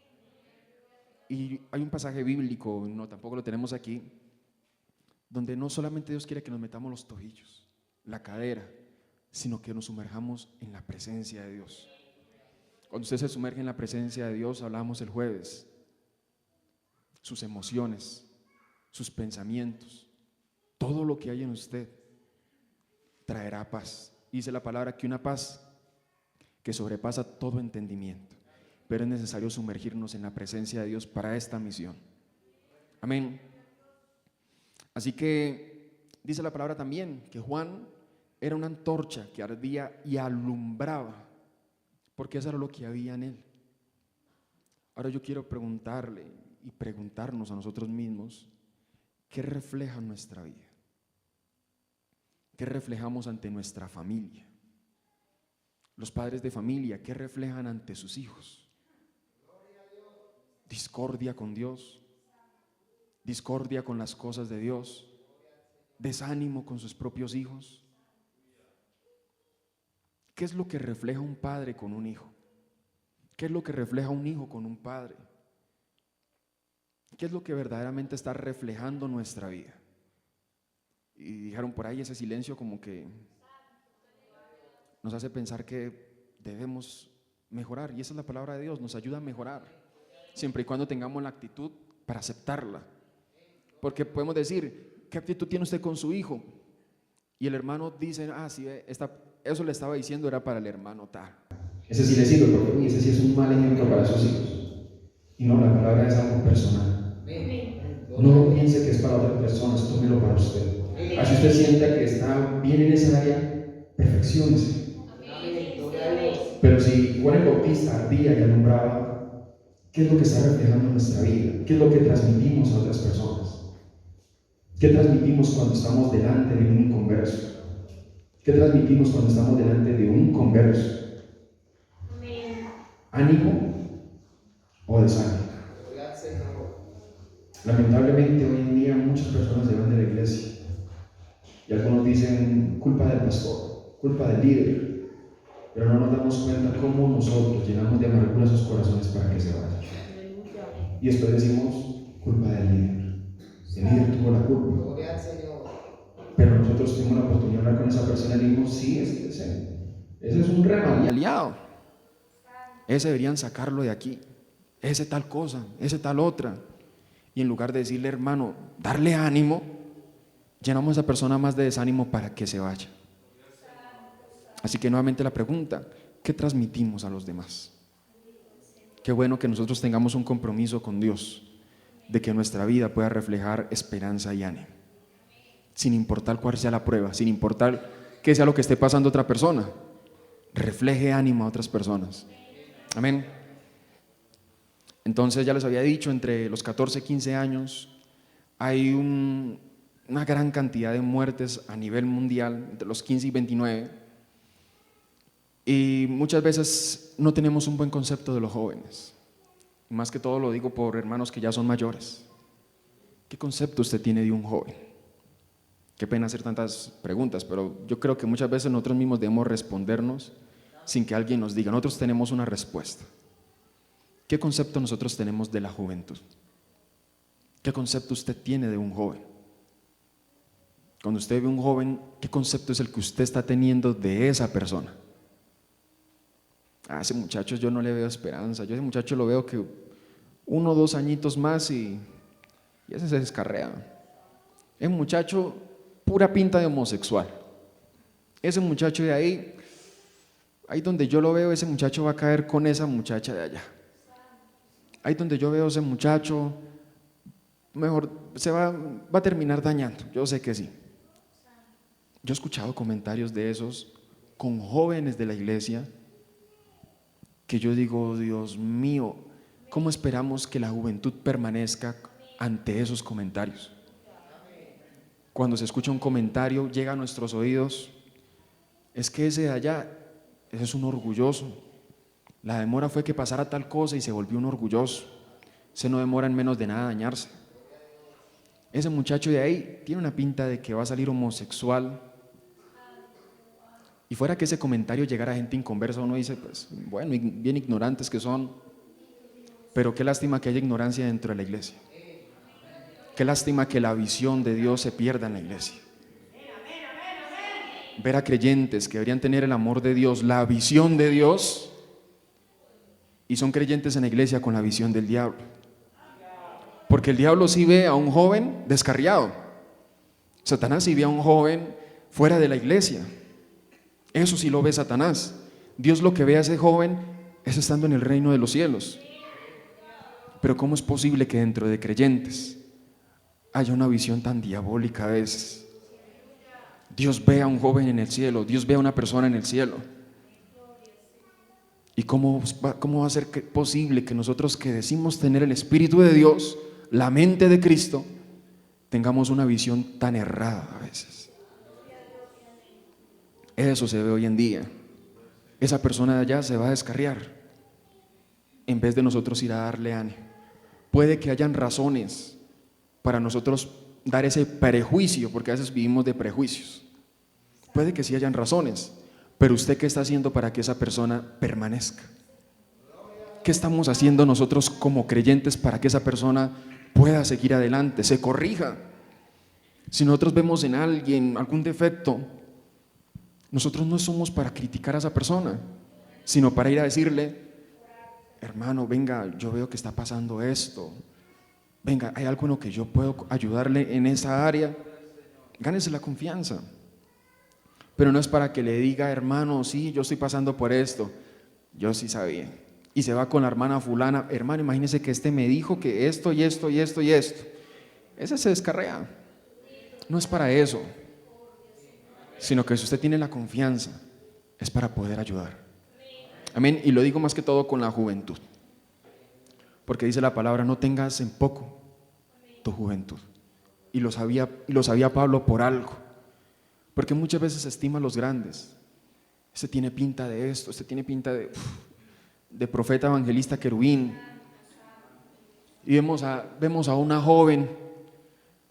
Y hay un pasaje bíblico, no, tampoco lo tenemos aquí, donde no solamente Dios quiere que nos metamos los tobillos, la cadera, sino que nos sumerjamos en la presencia de Dios. Cuando usted se sumerge en la presencia de Dios, hablamos el jueves, sus emociones, sus pensamientos, todo lo que hay en usted traerá paz. Dice la palabra que una paz que sobrepasa todo entendimiento, pero es necesario sumergirnos en la presencia de Dios para esta misión. Amén. Así que dice la palabra también que Juan era una antorcha que ardía y alumbraba, porque eso era lo que había en él. Ahora yo quiero preguntarle y preguntarnos a nosotros mismos, ¿qué refleja nuestra vida? ¿Qué reflejamos ante nuestra familia? Los padres de familia, ¿qué reflejan ante sus hijos? Discordia con Dios, discordia con las cosas de Dios, desánimo con sus propios hijos. ¿Qué es lo que refleja un padre con un hijo? ¿Qué es lo que refleja un hijo con un padre? ¿Qué es lo que verdaderamente está reflejando nuestra vida? Y dijeron por ahí ese silencio como que nos hace pensar que debemos mejorar, y esa es la palabra de Dios, nos ayuda a mejorar, siempre y cuando tengamos la actitud para aceptarla. Porque podemos decir, ¿qué actitud tiene usted con su hijo? Y el hermano dice, sí, eso le estaba diciendo era para el hermano tal. Ese sí le sirve porque ese sí es un mal ejemplo para sus hijos. Y no, la palabra es algo personal. No lo piense que es para otras personas, tómelo para usted. Así usted sienta que está bien en esa área, perfecciónese. Pero si Juan el Bautista ardía y alumbraba, ¿qué es lo que está reflejando en nuestra vida? ¿Qué es lo que transmitimos a otras personas? ¿Qué transmitimos cuando estamos delante de un inconverso? ¿Qué transmitimos cuando estamos delante de un converso? ¿Ánimo o desánimo? Lamentablemente hoy en día muchas personas se van de la iglesia y algunos dicen culpa del pastor, culpa del líder, pero no nos damos cuenta cómo nosotros llenamos de amargura sus corazones para que se vayan. Y después decimos culpa del líder. El líder tuvo la culpa. Pero nosotros tuvimos la oportunidad de hablar con esa persona y dijimos, sí, ese es un rema Aliado. Ese deberían sacarlo de aquí. Ese tal cosa, ese tal otra. Y en lugar de decirle, hermano, darle ánimo, llenamos a esa persona más de desánimo para que se vaya. Así que nuevamente la pregunta, ¿qué transmitimos a los demás? Qué bueno que nosotros tengamos un compromiso con Dios, de que nuestra vida pueda reflejar esperanza y ánimo, sin importar cuál sea la prueba, sin importar qué sea lo que esté pasando a otra persona, refleje ánimo a otras personas. Amén. Entonces ya les había dicho, entre los 14 y 15 años hay una gran cantidad de muertes a nivel mundial, entre los 15 y 29, y muchas veces no tenemos un buen concepto de los jóvenes. Más que todo lo digo por hermanos que ya son mayores. ¿Qué concepto usted tiene de un joven? Qué pena hacer tantas preguntas, pero yo creo que muchas veces nosotros mismos debemos respondernos sin que alguien nos diga. Nosotros tenemos una respuesta. ¿Qué concepto nosotros tenemos de la juventud? ¿Qué concepto usted tiene de un joven? Cuando usted ve un joven, ¿qué concepto es el que usted está teniendo de esa persona? Ese muchacho yo no le veo esperanza. Yo a ese muchacho lo veo que 1 o 2 añitos más y ese se descarrea. Ese muchacho, pura pinta de homosexual. Ese muchacho de ahí donde yo lo veo, ese muchacho va a caer con esa muchacha de allá. Ahí donde yo veo ese muchacho, mejor se va a terminar dañando. Yo sé que sí. Yo he escuchado comentarios de esos con jóvenes de la iglesia que yo digo, Dios mío, ¿cómo esperamos que la juventud permanezca ante esos comentarios? Cuando se escucha un comentario, llega a nuestros oídos, es que ese de allá, ese es un orgulloso. La demora fue que pasara tal cosa y se volvió un orgulloso. Ese no demora en menos de nada dañarse. Ese muchacho de ahí tiene una pinta de que va a salir homosexual. Y fuera que ese comentario llegara a gente inconversa, uno dice, pues bueno, bien ignorantes que son, pero qué lástima que haya ignorancia dentro de la iglesia. Qué lástima que la visión de Dios se pierda en la iglesia. Ver a creyentes que deberían tener el amor de Dios, la visión de Dios, y son creyentes en la iglesia con la visión del diablo. Porque el diablo sí ve a un joven descarriado. Satanás sí ve a un joven fuera de la iglesia. Eso sí lo ve Satanás. Dios lo que ve a ese joven es estando en el reino de los cielos. Pero ¿cómo es posible que dentro de creyentes haya una visión tan diabólica a veces? Dios ve a un joven en el cielo, Dios ve a una persona en el cielo. ¿Y cómo va a ser posible que nosotros que decimos tener el Espíritu de Dios, la mente de Cristo, tengamos una visión tan errada a veces? Eso se ve hoy en día. Esa persona de allá se va a descarriar en vez de nosotros ir a darle ánimo. Puede que hayan razones para nosotros dar ese prejuicio, porque a veces vivimos de prejuicios. Puede que sí hayan razones, pero ¿usted qué está haciendo para que esa persona permanezca? ¿Qué estamos haciendo nosotros como creyentes para que esa persona pueda seguir adelante, se corrija? Si nosotros vemos en alguien algún defecto, nosotros no somos para criticar a esa persona, sino para ir a decirle, hermano, venga, yo veo que está pasando esto, venga, hay algo en lo que yo puedo ayudarle en esa área. Gánese la confianza. pero no es para que le diga, hermano, sí, yo estoy pasando por esto. Yo sí sabía. Y se va con la hermana fulana, hermano, imagínese que este me dijo que esto y esto y esto y esto. Ese se descarrea. No es para eso, sino que si usted tiene la confianza, es para poder ayudar. Amén. Y lo digo más que todo con la juventud, porque dice la palabra, no tengas en poco tu juventud. Y lo sabía Pablo por algo, porque muchas veces se estima a los grandes. Este tiene pinta de esto, este tiene pinta de profeta evangelista querubín. Y vemos a una joven,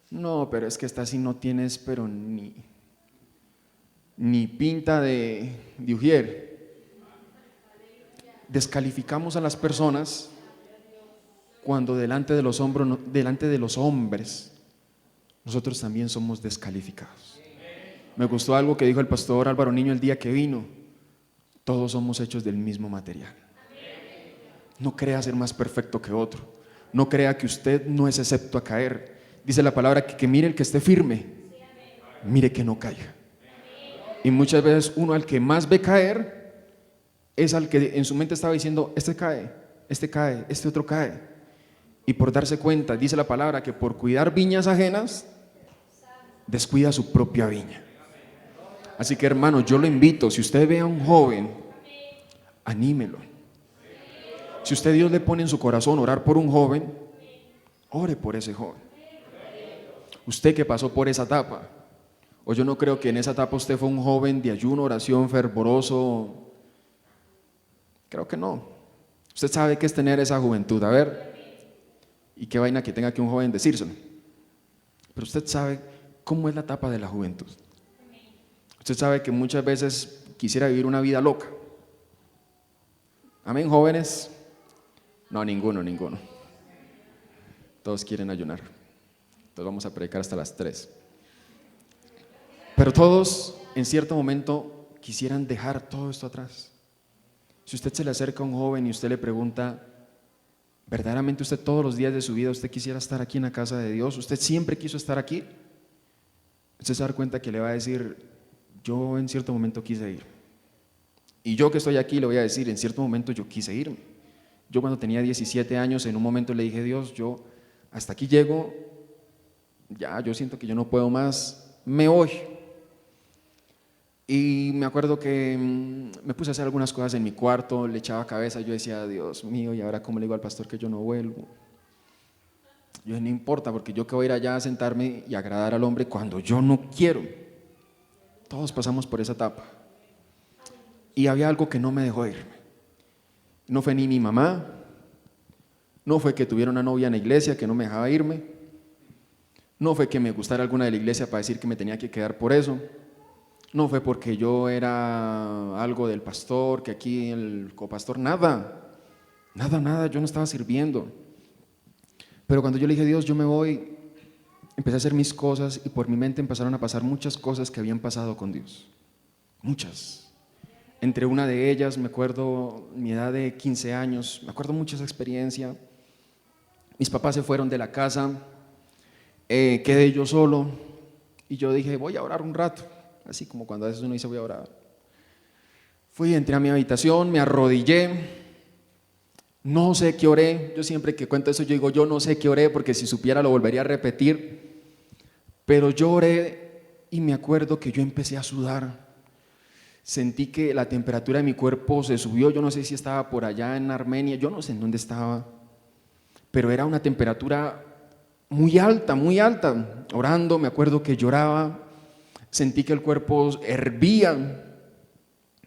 no, pero es que esta sí no tienes, pero ni pinta de ujier. Descalificamos a las personas cuando delante de los hombres nosotros también somos descalificados. Me gustó algo que dijo el pastor Álvaro Niño el día que vino: todos somos hechos del mismo material. No crea ser más perfecto que otro, no crea que usted no es excepto a caer. Dice la palabra que mire el que esté firme, mire que no caiga. Y muchas veces uno al que más ve caer es al que en su mente estaba diciendo, este cae, este otro cae. Y por darse cuenta, dice la palabra que por cuidar viñas ajenas, descuida su propia viña. Así que hermano, yo lo invito, si usted ve a un joven, anímelo. Si usted Dios le pone en su corazón orar por un joven, ore por ese joven. Usted que pasó por esa etapa, o yo no creo que en esa etapa usted fue un joven de ayuno, oración, fervoroso. Creo que no. Usted sabe qué es tener esa juventud. A ver, y qué vaina que tenga que un joven decírselo. Pero usted sabe cómo es la etapa de la juventud. Usted sabe que muchas veces quisiera vivir una vida loca. Amén, jóvenes. No, ninguno. Todos quieren ayunar. Entonces vamos a predicar hasta las 3. Pero todos en cierto momento quisieran dejar todo esto atrás. Si usted se le acerca a un joven y usted le pregunta, ¿verdaderamente usted todos los días de su vida usted quisiera estar aquí en la casa de Dios? ¿Usted siempre quiso estar aquí? Usted se da cuenta que le va a decir, yo en cierto momento quise ir. Y yo que estoy aquí le voy a decir, en cierto momento yo quise irme. Yo cuando tenía 17 años, en un momento le dije, Dios, yo hasta aquí llego, ya yo siento que yo no puedo más, me voy. Y me acuerdo que me puse a hacer algunas cosas en mi cuarto, le echaba cabeza, yo decía, Dios mío, ¿y ahora cómo le digo al pastor que yo no vuelvo? Yo dije, no importa, porque yo que voy a ir allá a sentarme y agradar al hombre cuando yo no quiero. Todos pasamos por esa etapa. Y había algo que no me dejó irme. No fue ni mi mamá, no fue que tuviera una novia en la iglesia que no me dejaba irme, no fue que me gustara alguna de la iglesia para decir que me tenía que quedar por eso, no fue porque yo era algo del pastor, que aquí el copastor, nada, yo no estaba sirviendo. Pero cuando yo le dije, Dios, yo me voy, empecé a hacer mis cosas y por mi mente empezaron a pasar muchas cosas que habían pasado con Dios, muchas. Entre una de ellas, me acuerdo mi edad de 15 años, me acuerdo mucho esa experiencia. Mis papás se fueron de la casa, quedé yo solo y yo dije, voy a orar un rato, así como cuando a veces uno dice voy a orar. Fui, entré a mi habitación, me arrodillé, no sé qué oré. Yo siempre que cuento eso yo digo, yo no sé qué oré, porque si supiera lo volvería a repetir. Pero yo oré y me acuerdo que yo empecé a sudar. Sentí que la temperatura de mi cuerpo se subió, yo no sé si estaba por allá en Armenia, yo no sé en dónde estaba, pero era una temperatura muy alta, orando, me acuerdo que lloraba, sentí que el cuerpo hervía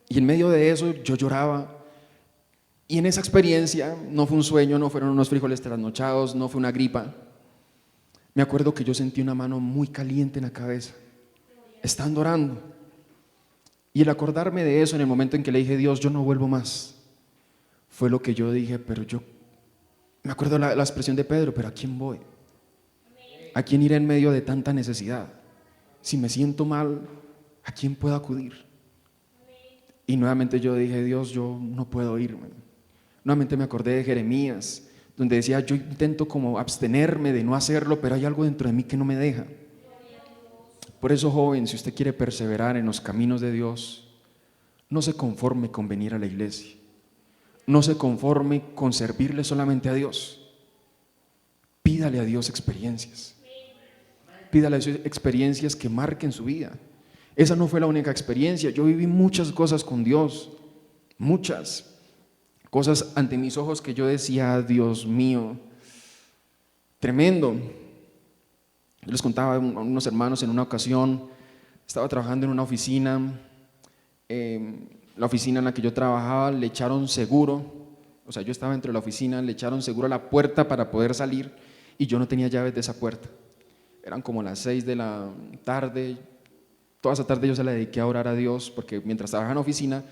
y en medio de eso yo lloraba. Y en esa experiencia, no fue un sueño, no fueron unos frijoles trasnochados, no fue una gripa, me acuerdo que yo sentí una mano muy caliente en la cabeza, estando orando. Y el acordarme de eso en el momento en que le dije, Dios, yo no vuelvo más, fue lo que yo dije, pero yo, me acuerdo la expresión de Pedro, pero ¿a quién voy? ¿A quién iré en medio de tanta necesidad? Si me siento mal, ¿a quién puedo acudir? Y nuevamente yo dije, Dios, yo no puedo irme. Nuevamente me acordé de Jeremías, donde decía, yo intento como abstenerme de no hacerlo, pero hay algo dentro de mí que no me deja. Por eso, joven, si usted quiere perseverar en los caminos de Dios, no se conforme con venir a la iglesia. No se conforme con servirle solamente a Dios. Pídale a Dios experiencias. Pídale a Dios experiencias que marquen su vida. Esa no fue la única experiencia. Yo viví muchas cosas con Dios. Muchas cosas ante mis ojos que yo decía, Dios mío, tremendo. Yo les contaba a unos hermanos en una ocasión, estaba trabajando en una oficina. La oficina en la que yo trabajaba le echaron seguro, o sea, yo estaba dentro de la oficina, le echaron seguro a la puerta para poder salir y yo no tenía llaves de esa puerta. Eran como las 6 de la tarde, toda esa tarde yo se la dediqué a orar a Dios porque mientras trabajaba en la oficina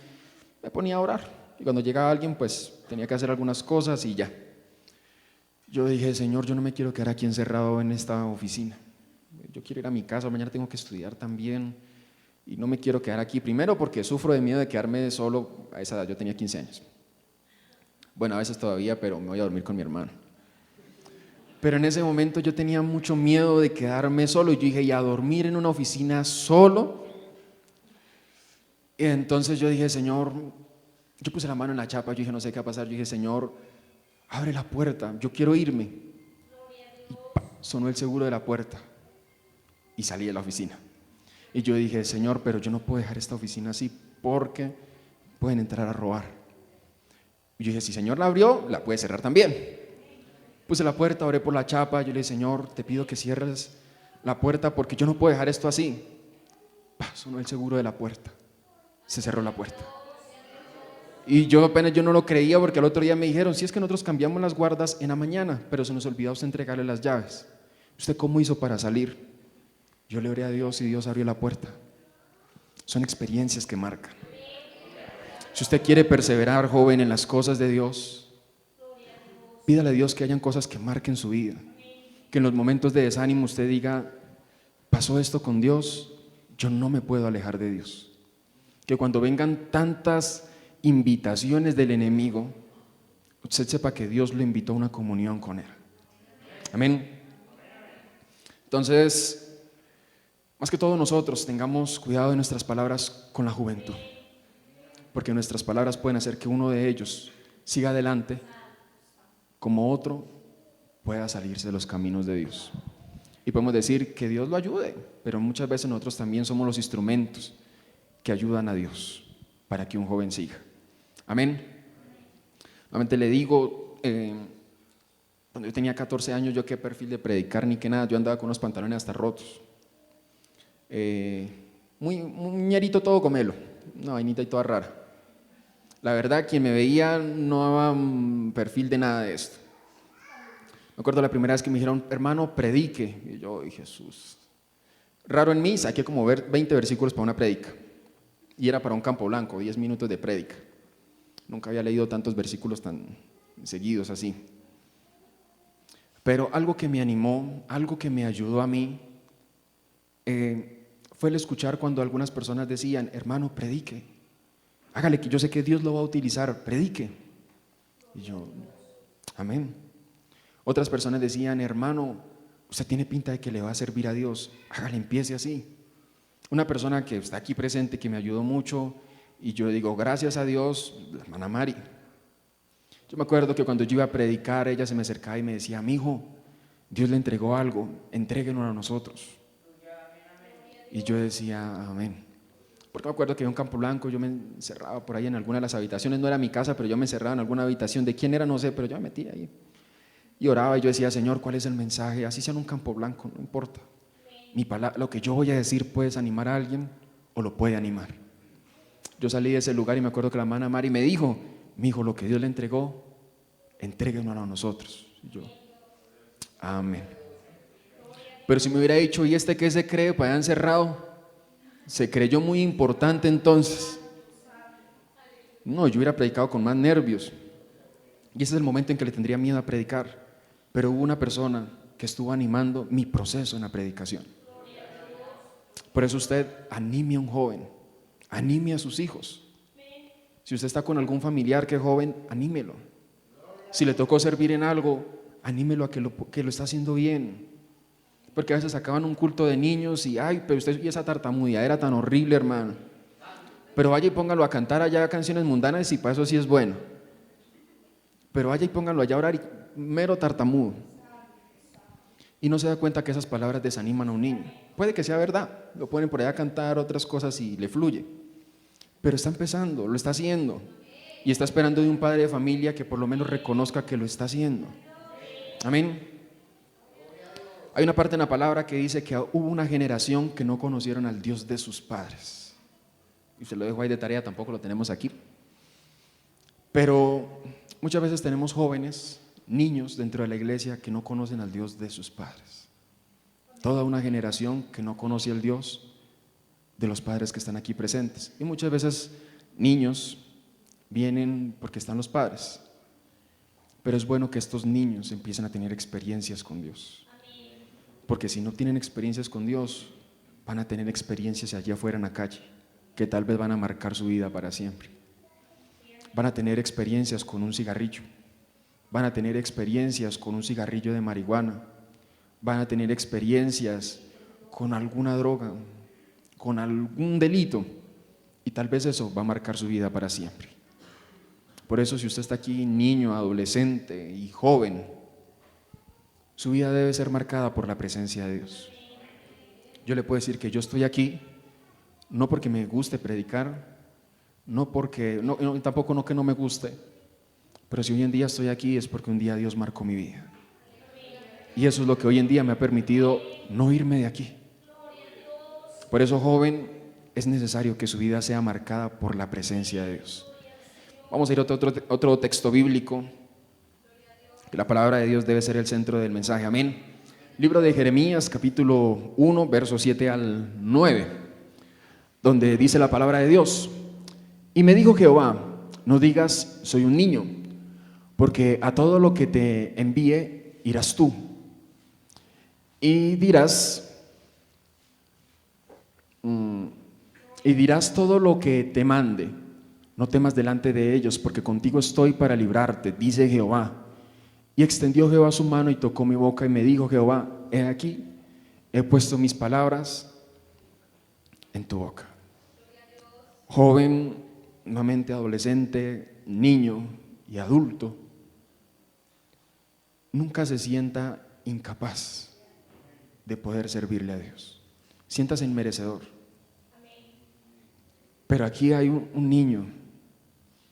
me ponía a orar y cuando llegaba alguien pues tenía que hacer algunas cosas y ya. Yo dije, Señor, yo no me quiero quedar aquí encerrado en esta oficina, yo quiero ir a mi casa, mañana tengo que estudiar también. Y no me quiero quedar aquí, primero porque sufro de miedo de quedarme solo, a esa edad yo tenía 15 años. Bueno, a veces todavía, pero me voy a dormir con mi hermano. Pero en ese momento yo tenía mucho miedo de quedarme solo y yo dije, ¿y a dormir en una oficina solo? Y entonces yo dije, Señor, yo puse la mano en la chapa, yo dije, no sé qué va a pasar, yo dije, Señor, abre la puerta, yo quiero irme. Y sonó el seguro de la puerta y salí de la oficina. Y yo dije, Señor, pero yo no puedo dejar esta oficina así porque pueden entrar a robar. Y yo dije, si el Señor la abrió, la puede cerrar también. Puse la puerta, oré por la chapa, yo le dije, Señor, te pido que cierres la puerta porque yo no puedo dejar esto así. Sonó el seguro de la puerta, se cerró la puerta. Y yo apenas no lo creía porque al otro día me dijeron, si es que nosotros cambiamos las guardas en la mañana, pero se nos olvidó a usted entregarle las llaves. ¿Usted cómo hizo para salir? Yo le oré a Dios y Dios abrió la puerta. Son experiencias que marcan. Si usted quiere perseverar, joven, en las cosas de Dios, pídale a Dios que hayan cosas que marquen su vida. Que en los momentos de desánimo usted diga, pasó esto con Dios, yo no me puedo alejar de Dios. Que cuando vengan tantas invitaciones del enemigo, usted sepa que Dios lo invitó a una comunión con Él. Amén. Entonces, más que todo nosotros tengamos cuidado de nuestras palabras con la juventud, porque nuestras palabras pueden hacer que uno de ellos siga adelante, como otro pueda salirse de los caminos de Dios. Y podemos decir que Dios lo ayude, pero muchas veces nosotros también somos los instrumentos que ayudan a Dios para que un joven siga. Amén. Nuevamente le digo, cuando yo tenía 14 años, yo qué perfil de predicar ni qué nada, yo andaba con unos pantalones hasta rotos. Muy ñerito todo comelo, una vainita y toda rara. La verdad, quien me veía no daba perfil de nada de esto. Me acuerdo la primera vez que me dijeron, hermano, predique. Y yo, Jesús. Raro en mí, saqué como 20 versículos para una prédica. Y era para un campo blanco, 10 minutos de prédica. Nunca había leído tantos versículos tan seguidos así. Pero algo que me animó, algo que me ayudó a mí, fue el escuchar cuando algunas personas decían, hermano, predique, hágale, que yo sé que Dios lo va a utilizar, predique. Y yo, amén. Otras personas decían, hermano, usted tiene pinta de que le va a servir a Dios, hágale, empiece así. Una persona que está aquí presente, que me ayudó mucho, y yo digo, gracias a Dios, la hermana Mari. Yo me acuerdo que cuando yo iba a predicar, ella se me acercaba y me decía, mi hijo, Dios le entregó algo, entréguenos a nosotros. Y yo decía, amén. Porque me acuerdo que había un campo blanco, yo me encerraba por ahí en alguna de las habitaciones, no era mi casa, pero yo me encerraba en alguna habitación, de quién era no sé, pero yo me metía ahí. Y oraba y yo decía, Señor, ¿cuál es el mensaje? Así sea en un campo blanco, no importa. Mi palabra, lo que yo voy a decir puede desanimar a alguien o lo puede animar. Yo salí de ese lugar y me acuerdo que la hermana Mari me dijo, mi hijo, lo que Dios le entregó, entréguenos a nosotros. Y yo, amén. Pero si me hubiera dicho, ¿y este qué se cree? Pues allá encerrado, se creyó muy importante entonces. No, yo hubiera predicado con más nervios. Y ese es el momento en que le tendría miedo a predicar. Pero hubo una persona que estuvo animando mi proceso en la predicación. Por eso usted anime a un joven, anime a sus hijos. Si usted está con algún familiar que es joven, anímelo. Si le tocó servir en algo, anímelo a que lo está haciendo bien. Porque a veces acaban un culto de niños y, ay, pero usted y esa tartamudea era tan horrible, hermano. Pero vaya y póngalo a cantar allá canciones mundanas y para eso sí es bueno. Pero vaya y póngalo allá a orar y mero tartamudo. Y no se da cuenta que esas palabras desaniman a un niño. Puede que sea verdad, lo ponen por allá a cantar otras cosas y le fluye. Pero está empezando, lo está haciendo. Y está esperando de un padre de familia que por lo menos reconozca que lo está haciendo. Amén. Hay una parte en la palabra que dice que hubo una generación que no conocieron al Dios de sus padres. Y se lo dejo ahí de tarea, tampoco lo tenemos aquí. Pero muchas veces tenemos jóvenes, niños dentro de la iglesia que no conocen al Dios de sus padres. Toda una generación que no conoce al Dios de los padres que están aquí presentes. Y muchas veces niños vienen porque están los padres. Pero es bueno que estos niños empiecen a tener experiencias con Dios. Porque si no tienen experiencias con Dios, van a tener experiencias allá afuera en la calle, que tal vez van a marcar su vida para siempre. Van a tener experiencias con un cigarrillo, van a tener experiencias con un cigarrillo de marihuana, van a tener experiencias con alguna droga, con algún delito, y tal vez eso va a marcar su vida para siempre. Por eso, si usted está aquí, niño, adolescente y joven, su vida debe ser marcada por la presencia de Dios. Yo le puedo decir que yo estoy aquí no porque me guste predicar, tampoco no que no me guste, pero si hoy en día estoy aquí es porque un día Dios marcó mi vida. Y eso es lo que hoy en día me ha permitido no irme de aquí. Por eso, joven, es necesario que su vida sea marcada por la presencia de Dios. Vamos a ir a otro texto bíblico. La palabra de Dios debe ser el centro del mensaje, amén. Libro de Jeremías, capítulo 1, versos 7 al 9, donde dice la palabra de Dios: y me dijo Jehová, no digas soy un niño, porque a todo lo que te envíe irás tú, y dirás todo lo que te mande. No temas delante de ellos, porque contigo estoy para librarte, dice Jehová. Y extendió Jehová su mano y tocó mi boca, y me dijo Jehová, he aquí, he puesto mis palabras en tu boca. Joven, nuevamente adolescente, niño y adulto, nunca se sienta incapaz de poder servirle a Dios. Siéntase inmerecedor. Pero aquí hay un niño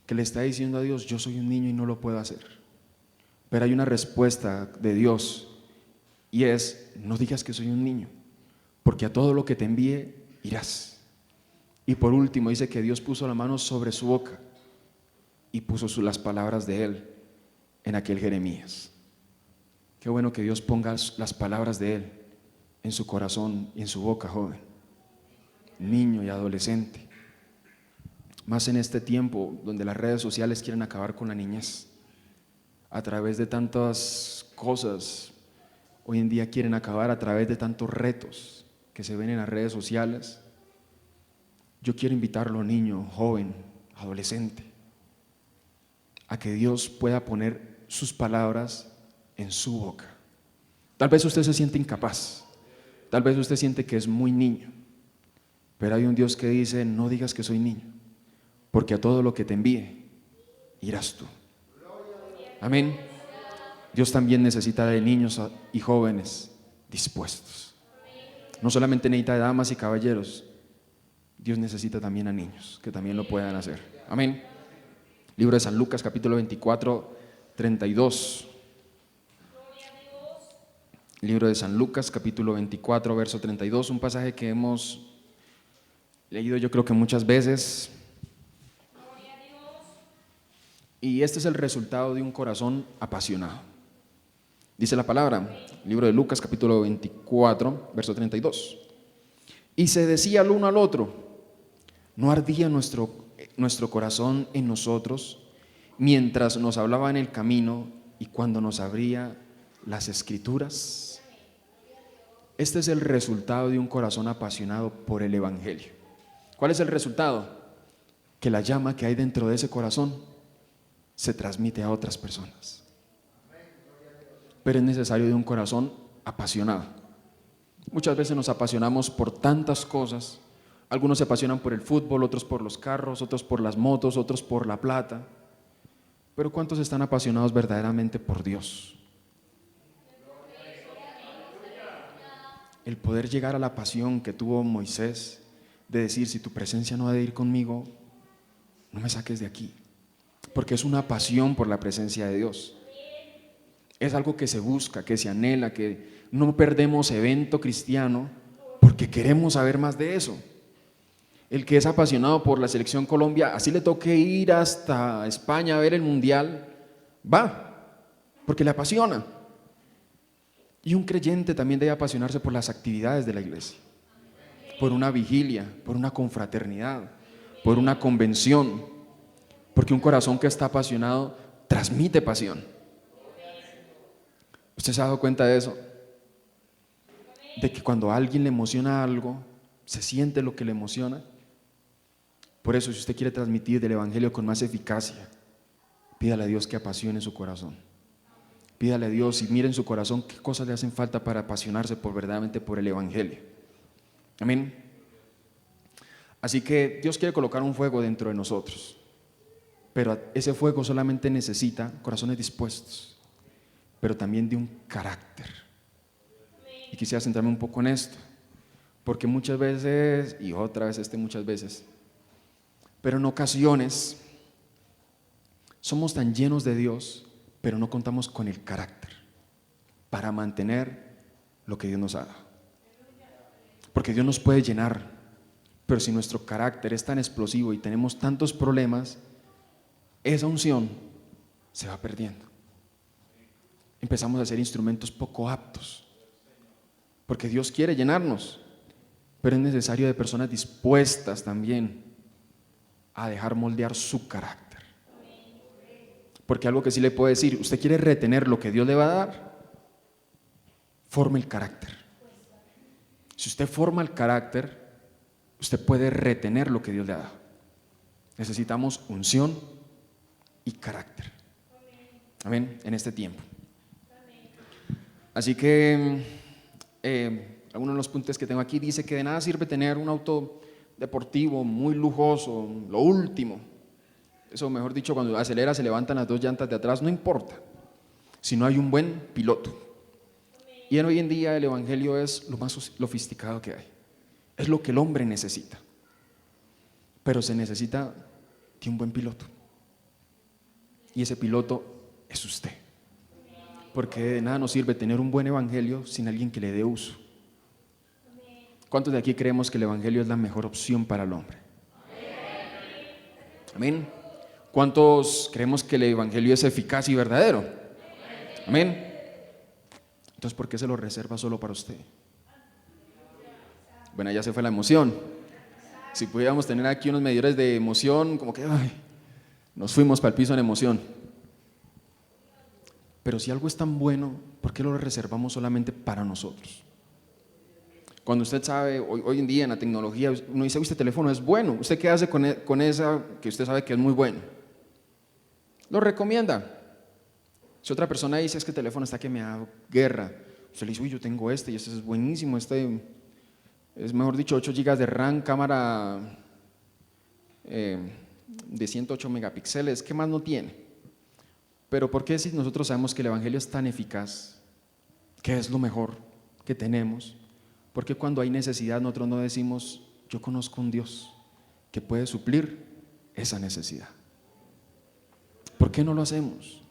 que le está diciendo a Dios, yo soy un niño y no lo puedo hacer. Pero hay una respuesta de Dios, y es: no digas que soy un niño, porque a todo lo que te envíe irás. Y por último dice que Dios puso la mano sobre su boca y puso las palabras de él en aquel Jeremías. Qué bueno que Dios ponga las palabras de él en su corazón y en su boca, joven, niño y adolescente. Más en este tiempo donde las redes sociales quieren acabar con la niñez. A través de tantas cosas, hoy en día quieren acabar a través de tantos retos que se ven en las redes sociales. Yo quiero invitarlo, niño, joven, adolescente, a que Dios pueda poner sus palabras en su boca. Tal vez usted se siente incapaz, tal vez usted siente que es muy niño, pero hay un Dios que dice: no digas que soy niño, porque a todo lo que te envíe irás tú. Amén. Dios también necesita de niños y jóvenes dispuestos. No solamente necesita de damas y caballeros, Dios necesita también a niños que también lo puedan hacer. Amén. Libro de San Lucas, capítulo 24, 32. Libro de San Lucas, capítulo 24, verso 32, un pasaje que hemos leído yo creo que muchas veces. Y este es el resultado de un corazón apasionado. Dice la palabra, libro de Lucas, capítulo 24, verso 32. Y se decía el uno al otro: ¿no ardía nuestro corazón en nosotros mientras nos hablaba en el camino y cuando nos abría las Escrituras? Este es el resultado de un corazón apasionado por el Evangelio. ¿Cuál es el resultado? Que la llama que hay dentro de ese corazón se transmite a otras personas. Pero es necesario de un corazón apasionado. Muchas veces nos apasionamos por tantas cosas. Algunos se apasionan por el fútbol, otros por los carros, otros por las motos, otros por la plata. Pero ¿cuántos están apasionados verdaderamente por Dios? El poder llegar a la pasión que tuvo Moisés de decir, si tu presencia no ha de ir conmigo, no me saques de aquí. Porque es una pasión por la presencia de Dios. Es algo que se busca, que se anhela, que no perdemos evento cristiano porque queremos saber más de eso. El que es apasionado por la selección Colombia, así le toque ir hasta España a ver el mundial, va, porque le apasiona. Y un creyente también debe apasionarse por las actividades de la iglesia, por una vigilia, por una confraternidad, por una convención, porque un corazón que está apasionado transmite pasión. ¿Usted se ha dado cuenta de eso? De que cuando a alguien le emociona algo, se siente lo que le emociona. Por eso, si usted quiere transmitir del evangelio con más eficacia, pídale a Dios que apasione su corazón. Pídale a Dios y mire en su corazón qué cosas le hacen falta para apasionarse verdaderamente por el evangelio. Amén. Así que Dios quiere colocar un fuego dentro de nosotros, pero ese fuego solamente necesita corazones dispuestos, pero también de un carácter. Y quisiera centrarme un poco en esto, porque muchas veces, y otra vez muchas veces, pero en ocasiones somos tan llenos de Dios, pero no contamos con el carácter para mantener lo que Dios nos ha dado. Porque Dios nos puede llenar, pero si nuestro carácter es tan explosivo y tenemos tantos problemas, esa unción se va perdiendo. Empezamos a ser instrumentos poco aptos, porque Dios quiere llenarnos, pero es necesario de personas dispuestas también a dejar moldear su carácter. Porque algo que sí le puedo decir, usted quiere retener lo que Dios le va a dar, forme el carácter. Si usted forma el carácter, usted puede retener lo que Dios le ha dado. Necesitamos unción y carácter. Amén, en este tiempo. Así que algunos de los puntos que tengo aquí dice que de nada sirve tener un auto deportivo muy lujoso, lo último. Eso, mejor dicho, cuando acelera se levantan las dos llantas de atrás, no importa, si no hay un buen piloto. Y hoy en día el evangelio es lo más sofisticado que hay, es lo que el hombre necesita, pero se necesita de un buen piloto, y ese piloto es usted, porque de nada nos sirve tener un buen evangelio sin alguien que le dé uso. ¿Cuántos de aquí creemos que el evangelio es la mejor opción para el hombre? Amén. ¿Cuántos creemos que el evangelio es eficaz y verdadero? Amén. Entonces, ¿por qué se lo reserva solo para usted? Bueno, ya se fue la emoción. Si pudiéramos tener aquí unos medidores de emoción, como que nos fuimos para el piso en emoción. Pero si algo es tan bueno, ¿por qué lo reservamos solamente para nosotros? Cuando usted sabe, hoy en día en la tecnología, uno dice, este teléfono es bueno. ¿Usted qué hace con esa que usted sabe que es muy bueno? Lo recomienda. Si otra persona dice, es que el teléfono está que me da guerra, usted le dice, yo tengo y este es buenísimo, este es, mejor dicho, 8 GB de RAM, cámara de 108 megapíxeles, ¿qué más no tiene? Pero ¿por qué si nosotros sabemos que el evangelio es tan eficaz, que es lo mejor que tenemos? ¿Por qué cuando hay necesidad nosotros no decimos, yo conozco un Dios que puede suplir esa necesidad? ¿Por qué no lo hacemos?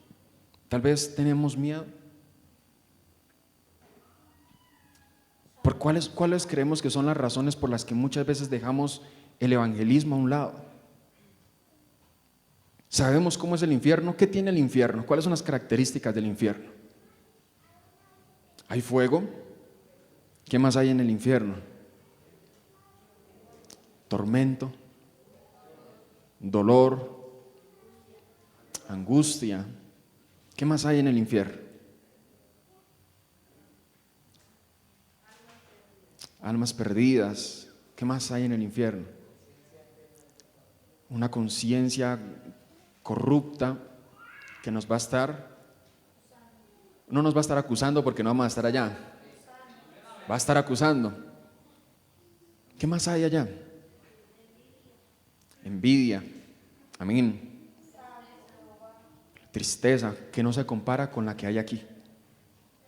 Tal vez tenemos miedo. ¿Por cuáles creemos que son las razones por las que muchas veces dejamos el evangelismo a un lado? ¿Sabemos cómo es el infierno? ¿Qué tiene el infierno? ¿Cuáles son las características del infierno? ¿Hay fuego? ¿Qué más hay en el infierno? Tormento, dolor, angustia. ¿Qué más hay en el infierno? Almas perdidas. ¿Qué más hay en el infierno? Una conciencia corrupta que nos va a estar, no nos va a estar acusando porque no vamos a estar allá. Va a estar acusando. ¿Qué más hay allá? Envidia. Amén. Tristeza que no se compara con la que hay aquí.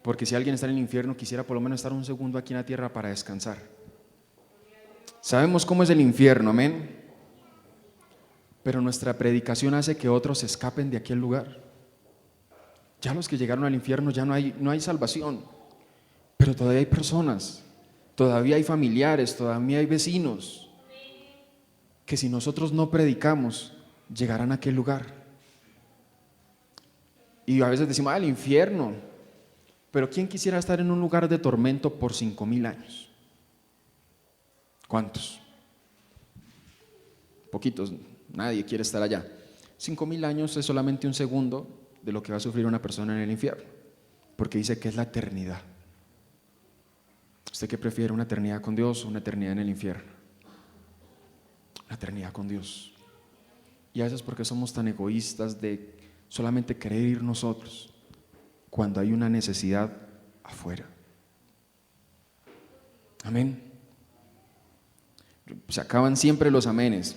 Porque si alguien está en el infierno, quisiera por lo menos estar un segundo aquí en la tierra para descansar. Sabemos cómo es el infierno, amén. Pero nuestra predicación hace que otros escapen de aquel lugar. Ya los que llegaron al infierno ya no hay salvación. Pero todavía hay personas, todavía hay familiares, todavía hay vecinos que si nosotros no predicamos, llegarán a aquel lugar. Y a veces decimos, el infierno. Pero ¿quién quisiera estar en un lugar de tormento por 5,000 años? ¿Cuántos? Poquitos, nadie quiere estar allá. 5,000 años es solamente un segundo de lo que va a sufrir una persona en el infierno, porque dice que es la eternidad. ¿Usted qué prefiere, una eternidad con Dios o una eternidad en el infierno? La eternidad con Dios. Y a veces porque somos tan egoístas de solamente querer ir nosotros cuando hay una necesidad afuera. Amén. Se acaban siempre los amenes.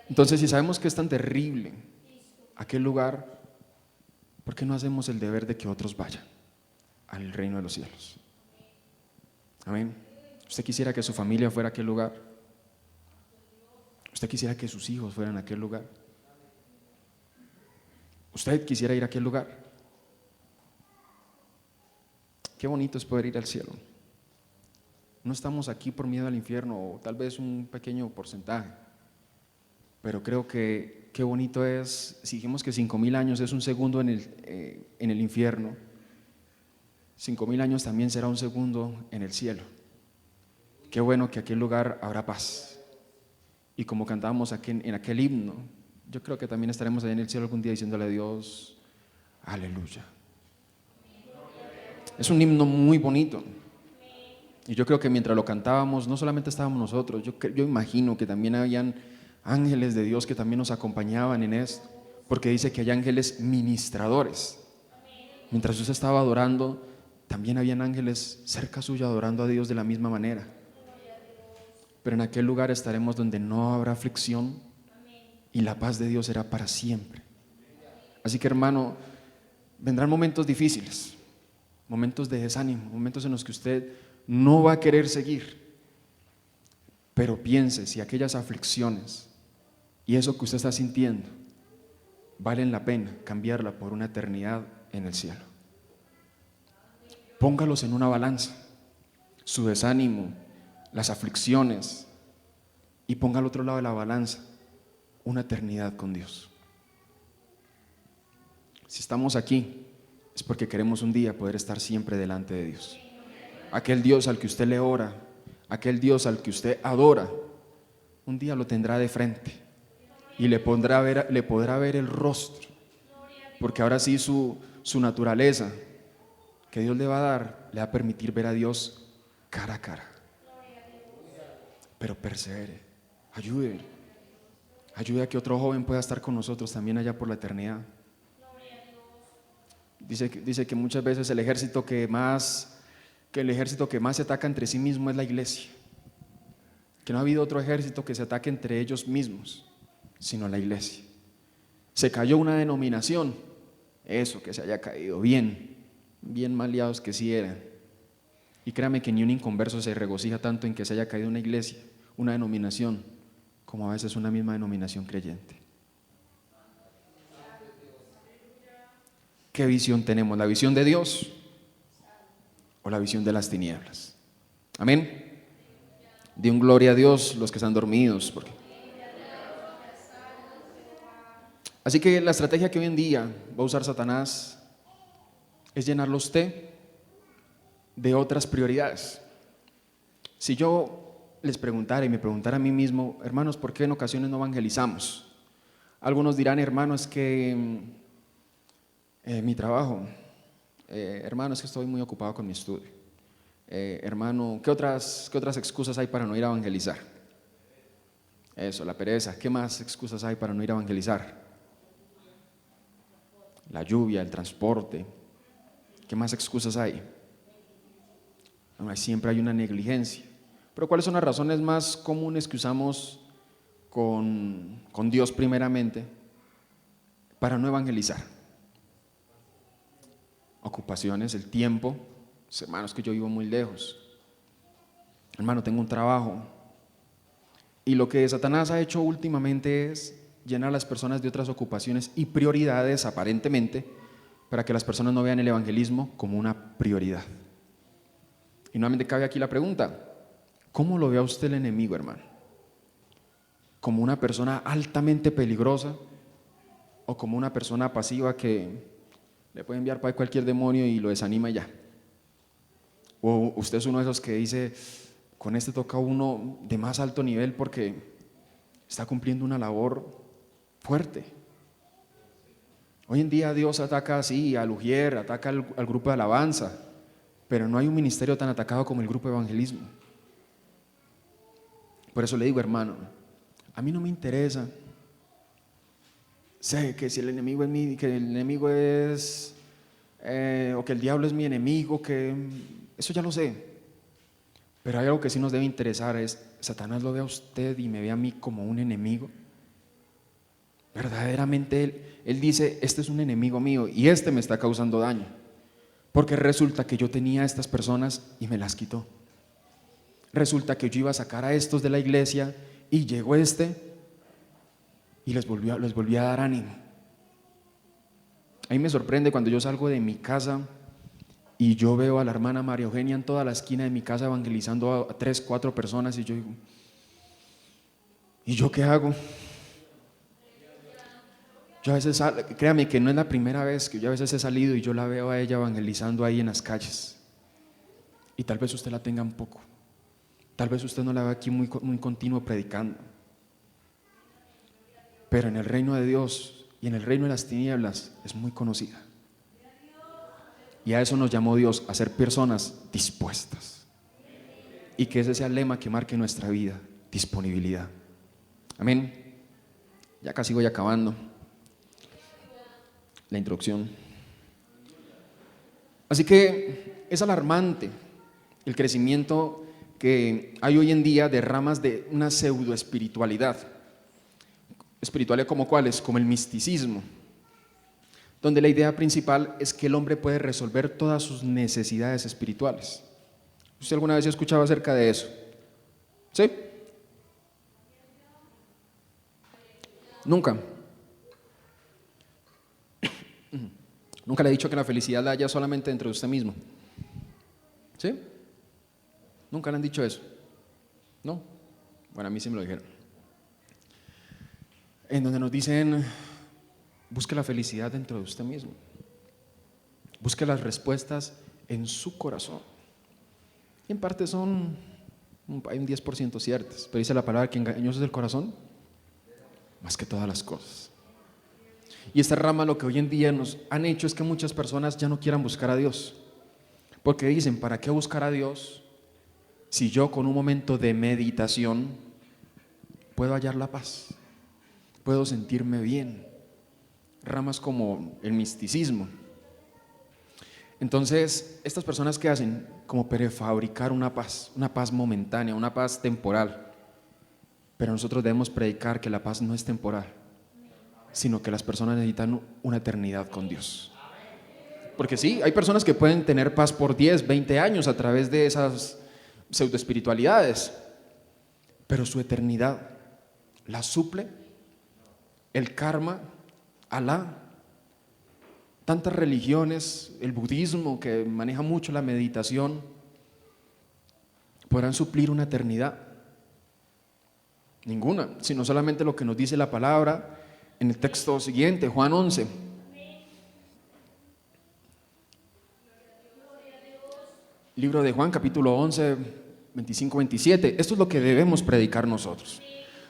Entonces, si sabemos que es tan terrible aquel lugar, ¿por qué no hacemos el deber de que otros vayan al reino de los cielos? Amén. ¿Usted quisiera que su familia fuera a aquel lugar? ¿Usted quisiera que sus hijos fueran a aquel lugar? ¿Usted quisiera ir a aquel lugar? Qué bonito es poder ir al cielo. No estamos aquí por miedo al infierno, o tal vez un pequeño porcentaje, pero creo que qué bonito es, si dijimos que 5,000 años es un segundo en el infierno, 5,000 años también será un segundo en el cielo. Qué bueno que aquel lugar habrá paz. Y como cantábamos aquí en aquel himno, yo creo que también estaremos ahí en el cielo algún día diciéndole a Dios, aleluya. Es un himno muy bonito. Y yo creo que mientras lo cantábamos, no solamente estábamos nosotros, yo imagino que también habían ángeles de Dios que también nos acompañaban en esto, porque dice que hay ángeles ministradores. Mientras usted estaba adorando, también habían ángeles cerca suyo adorando a Dios de la misma manera. Pero en aquel lugar estaremos donde no habrá aflicción y la paz de Dios será para siempre. Así que, hermano, vendrán momentos difíciles, momentos de desánimo, momentos en los que usted no va a querer seguir, pero piense si aquellas aflicciones y eso que usted está sintiendo valen la pena cambiarla por una eternidad en el cielo. Póngalos en una balanza, su desánimo, las aflicciones, y ponga al otro lado de la balanza una eternidad con Dios. Si estamos aquí es porque queremos un día poder estar siempre delante de Dios. Aquel Dios al que usted le ora, aquel Dios al que usted adora, un día lo tendrá de frente y le podrá ver el rostro, porque ahora sí su naturaleza que Dios le va a dar, le va a permitir ver a Dios cara a cara. Pero persevere, ayude a que otro joven pueda estar con nosotros también allá por la eternidad. Dice que muchas veces el ejército que más se ataca entre sí mismo es la iglesia, que no ha habido otro ejército que se ataque entre ellos mismos, sino la iglesia. Se cayó una denominación, eso, que se haya caído, bien maleados que sí eran. Y créame que ni un inconverso se regocija tanto en que se haya caído una iglesia, una denominación, como a veces una misma denominación creyente. ¿Qué visión tenemos? ¿La visión de Dios o la visión de las tinieblas? Amén. De un gloria a Dios los que están dormidos. Así que la estrategia que hoy en día va a usar Satanás es llenarlo a usted de otras prioridades. Si yo les preguntara y me preguntara a mí mismo, hermanos, ¿por qué en ocasiones no evangelizamos? Algunos dirán, hermano, es que mi trabajo, hermano, es que estoy muy ocupado con mi estudio. Hermano, ¿qué otras excusas hay para no ir a evangelizar? Eso, la pereza. ¿Qué más excusas hay para no ir a evangelizar? La lluvia, el transporte. ¿Qué más excusas hay? No, siempre hay una negligencia. Pero ¿cuáles son las razones más comunes que usamos con Dios primeramente para no evangelizar? Ocupaciones, el tiempo. Hermanos, que yo vivo muy lejos. Hermano, tengo un trabajo. Y lo que Satanás ha hecho últimamente es llenar a las personas de otras ocupaciones y prioridades, aparentemente, para que las personas no vean el evangelismo como una prioridad. Y nuevamente cabe aquí la pregunta: ¿cómo lo ve a usted el enemigo, hermano? ¿Como una persona altamente peligrosa o como una persona pasiva que le puede enviar para cualquier demonio y lo desanima y ya? ¿O usted es uno de esos que dice, con este toca uno de más alto nivel porque está cumpliendo una labor fuerte? Hoy en día Dios ataca así al Ujier, ataca al grupo de alabanza, pero no hay un ministerio tan atacado como el grupo de evangelismo. Por eso le digo, hermano, a mí no me interesa. Sé que si el enemigo es mi, que el enemigo es, o que el diablo es mi enemigo, que eso ya lo sé. Pero hay algo que sí nos debe interesar, es Satanás lo ve a usted y me ve a mí como un enemigo. Verdaderamente él dice, este es un enemigo mío y este me está causando daño. Porque resulta que yo tenía a estas personas y me las quitó. Resulta que yo iba a sacar a estos de la iglesia y llegó este y les volví a dar ánimo. A mí me sorprende cuando yo salgo de mi casa y yo veo a la hermana María Eugenia en toda la esquina de mi casa evangelizando a 3, 4 personas y yo digo, ¿y yo qué hago? Yo a veces, créame que no es la primera vez que yo a veces he salido y yo la veo a ella evangelizando ahí en las calles. Y tal vez usted la tenga un poco. Tal vez usted no la vea aquí muy continuo predicando. Pero en el reino de Dios y en el reino de las tinieblas es muy conocida. Y a eso nos llamó Dios, a ser personas dispuestas. Y que ese sea el lema que marque nuestra vida, disponibilidad. Amén. Ya casi voy acabando la introducción. Así que es alarmante el crecimiento que hay hoy en día de ramas de una pseudo espiritualidad. Espirituales como cuáles, como el misticismo, donde la idea principal es que el hombre puede resolver todas sus necesidades espirituales. ¿Usted alguna vez ha escuchado acerca de eso? ¿Sí? Nunca. Nunca le he dicho que la felicidad la haya solamente dentro de usted mismo. ¿Sí? Nunca le han dicho eso. ¿No? Bueno, a mí sí me lo dijeron. En donde nos dicen, busque la felicidad dentro de usted mismo. Busque las respuestas en su corazón. Y en parte hay un 10% ciertas, pero dice la palabra que engañoso es el corazón más que todas las cosas. Y esta rama lo que hoy en día nos han hecho es que muchas personas ya no quieran buscar a Dios, porque dicen, ¿para qué buscar a Dios si yo con un momento de meditación puedo hallar la paz? Puedo sentirme bien. Ramas como el misticismo. Entonces, estas personas que hacen como prefabricar una paz momentánea, una paz temporal. Pero nosotros debemos predicar que la paz no es temporal, sino que las personas necesitan una eternidad con Dios. Porque sí, hay personas que pueden tener paz por 10, 20 años a través de esas pseudoespiritualidades, pero su eternidad la suple el karma, Alá, tantas religiones, el budismo que maneja mucho la meditación, podrán suplir una eternidad. Ninguna, sino solamente lo que nos dice la palabra en el texto siguiente, Juan 11. Libro de Juan, capítulo 11, 25-27. Esto es lo que debemos predicar nosotros.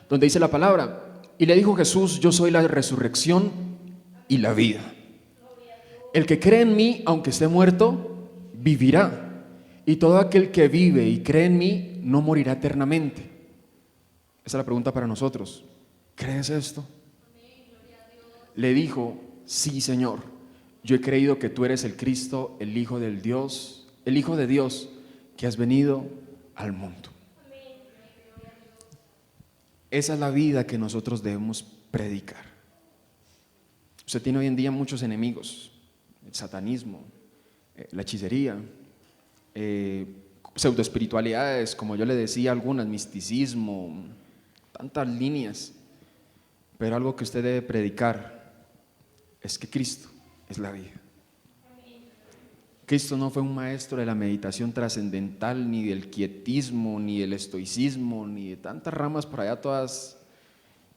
Donde dice la palabra, y le dijo Jesús, yo soy la resurrección y la vida. El que cree en mí, aunque esté muerto, vivirá. Y todo aquel que vive y cree en mí, no morirá eternamente. Esa es la pregunta para nosotros. ¿Crees esto? Le dijo, sí, Señor, yo he creído que tú eres el Cristo, el Hijo de Dios, que has venido al mundo. Esa es la vida que nosotros debemos predicar. Usted tiene hoy en día muchos enemigos: el satanismo, la hechicería, pseudoespiritualidades, como yo le decía, algunas, misticismo, tantas líneas. Pero algo que usted debe predicar es que Cristo es la vida. Cristo no fue un maestro de la meditación trascendental, ni del quietismo, ni del estoicismo, ni de tantas ramas por allá, todas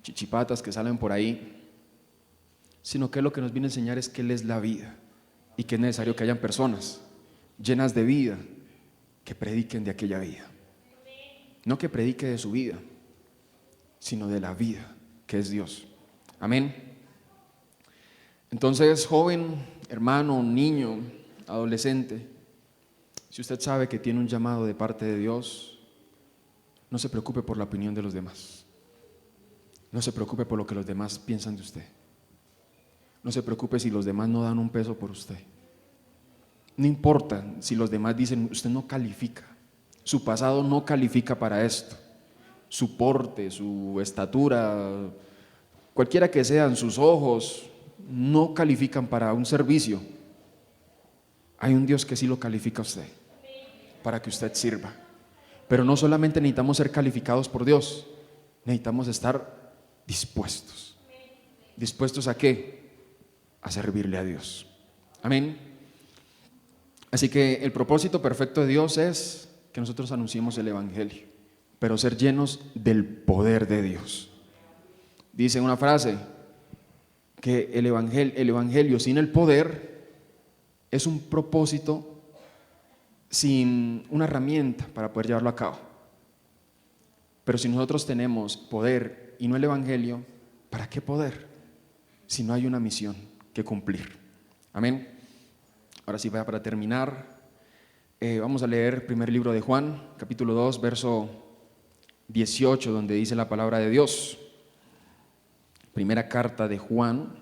chichipatas que salen por ahí, sino que lo que nos viene a enseñar es que Él es la vida y que es necesario que hayan personas llenas de vida que prediquen de aquella vida. No que predique de su vida, sino de la vida que es Dios. Amén. Entonces, joven, hermano, niño, adolescente, si usted sabe que tiene un llamado de parte de Dios, no se preocupe por la opinión de los demás. No se preocupe por lo que los demás piensan de usted. No se preocupe si los demás no dan un peso por usted. No importa si los demás dicen: usted no califica, su pasado no califica para esto, su porte, su estatura, cualquiera que sean sus ojos, no califican para un servicio. Hay un Dios que sí lo califica a usted, para que usted sirva. Pero no solamente necesitamos ser calificados por Dios, necesitamos estar dispuestos. ¿Dispuestos a qué? A servirle a Dios. Amén. Así que el propósito perfecto de Dios es que nosotros anunciemos el Evangelio, pero ser llenos del poder de Dios. Dice una frase que el evangelio sin el poder es un propósito sin una herramienta para poder llevarlo a cabo. Pero si nosotros tenemos poder y no el Evangelio, ¿para qué poder? Si no hay una misión que cumplir. Amén. Ahora sí, para terminar, vamos a leer el primer libro de Juan, capítulo 2, verso 18, donde dice la palabra de Dios. Primera carta de Juan,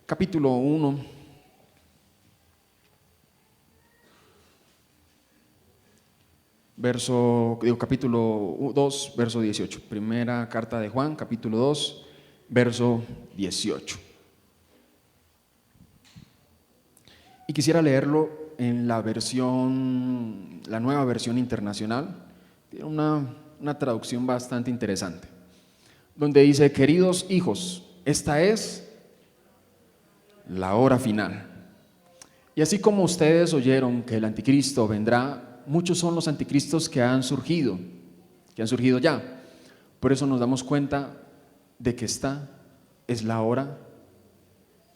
capítulo 1, capítulo 2, verso 18. Primera carta de Juan, capítulo 2, verso 18. Y quisiera leerlo en la nueva versión internacional. Tiene una traducción bastante interesante, donde dice: queridos hijos, esta es la hora final. Y así como ustedes oyeron que el anticristo vendrá, muchos son los anticristos que han surgido ya. Por eso nos damos cuenta de que esta es la hora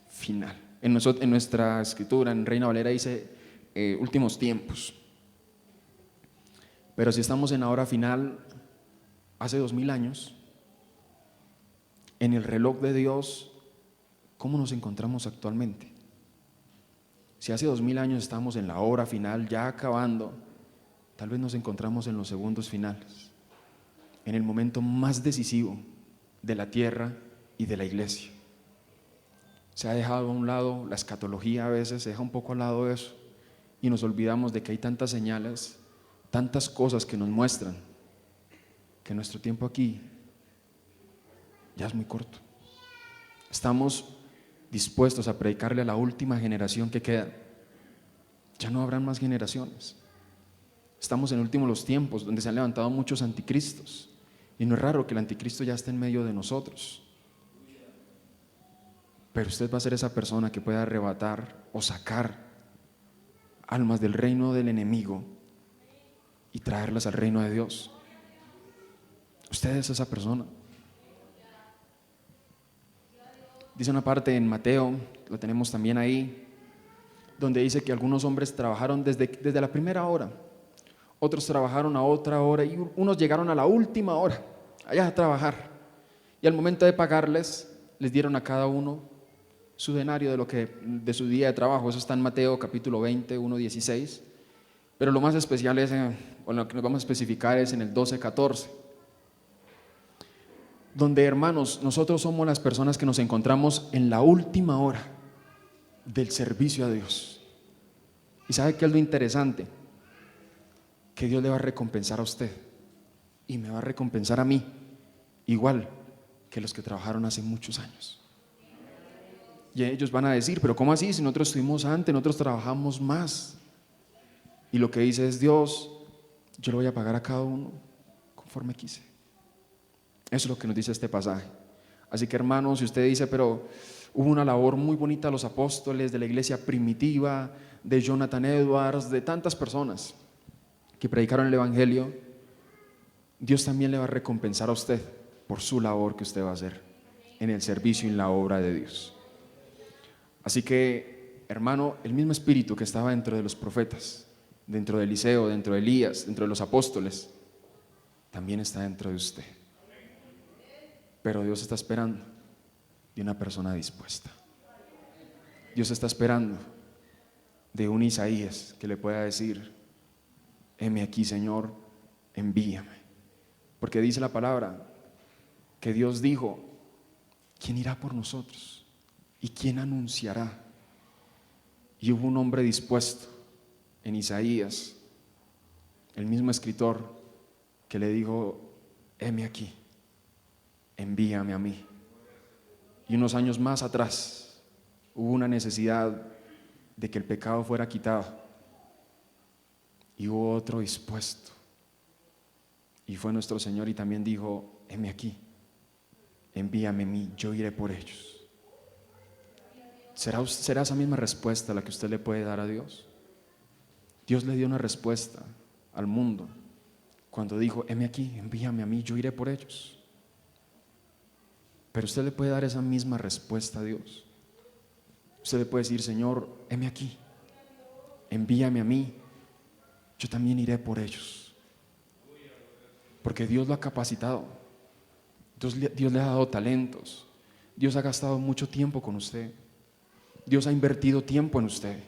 final. En nuestra escritura, en Reina Valera, dice últimos tiempos. Pero si estamos en la hora final, hace 2000 años, en el reloj de Dios, ¿cómo nos encontramos actualmente? Si hace 2000 años estamos en la hora final, ya acabando, tal vez nos encontramos en los segundos finales, en el momento más decisivo de la tierra y de la iglesia. Se ha dejado a un lado la escatología, a veces se deja un poco al lado de eso, y nos olvidamos de que hay tantas señales, tantas cosas que nos muestran que nuestro tiempo aquí ya es muy corto. Estamos dispuestos a predicarle a la última generación que queda. Ya no habrán más generaciones. Estamos en el último de los tiempos, donde se han levantado muchos anticristos, y no es raro que el anticristo ya esté en medio de nosotros. Pero usted va a ser esa persona que pueda arrebatar o sacar almas del reino del enemigo y traerlas al reino de Dios. Usted es esa persona. Dice una parte en Mateo, lo tenemos también ahí, donde dice que algunos hombres trabajaron desde la primera hora, otros trabajaron a otra hora y unos llegaron a la última hora allá a trabajar, y al momento de pagarles les dieron a cada uno su denario de su día de trabajo. Eso está en Mateo capítulo 20, 1:16, pero lo más especial es, o lo que nos vamos a especificar, es en el 12:14, donde, hermanos, nosotros somos las personas que nos encontramos en la última hora del servicio a Dios. ¿Y sabe qué es lo interesante? Que Dios le va a recompensar a usted y me va a recompensar a mí igual que los que trabajaron hace muchos años. Y ellos van a decir, pero ¿cómo así? Si nosotros estuvimos antes, nosotros trabajamos más. Y lo que dice es Dios, yo le voy a pagar a cada uno conforme quise. Eso es lo que nos dice este pasaje. Así que hermanos, si usted dice, pero hubo una labor muy bonita de los apóstoles, de la iglesia primitiva, de Jonathan Edwards, de tantas personas que predicaron el evangelio, Dios también le va a recompensar a usted por su labor que usted va a hacer en el servicio y en la obra de Dios. Así que, hermano, el mismo espíritu que estaba dentro de los profetas, dentro de Eliseo, dentro de Elías, dentro de los apóstoles, también está dentro de usted. Pero Dios está esperando de una persona dispuesta. Dios está esperando de un Isaías que le pueda decir, heme aquí, Señor, envíame. Porque dice la palabra que Dios dijo, ¿quién irá por nosotros? ¿Y quién anunciará? Y hubo un hombre dispuesto en Isaías, el mismo escritor, que le dijo, heme aquí, envíame a mí. Y unos años más atrás hubo una necesidad de que el pecado fuera quitado y hubo otro dispuesto, y fue nuestro Señor, y también dijo, heme aquí, envíame a mí, yo iré por ellos. ¿Será esa misma respuesta la que usted le puede dar a Dios? Dios le dio una respuesta al mundo cuando dijo, heme aquí, envíame a mí, yo iré por ellos. Pero usted le puede dar esa misma respuesta a Dios. Usted le puede decir, Señor, heme aquí, envíame a mí, yo también iré por ellos. Porque Dios lo ha capacitado, Dios le ha dado talentos, Dios ha gastado mucho tiempo con usted, Dios ha invertido tiempo en usted,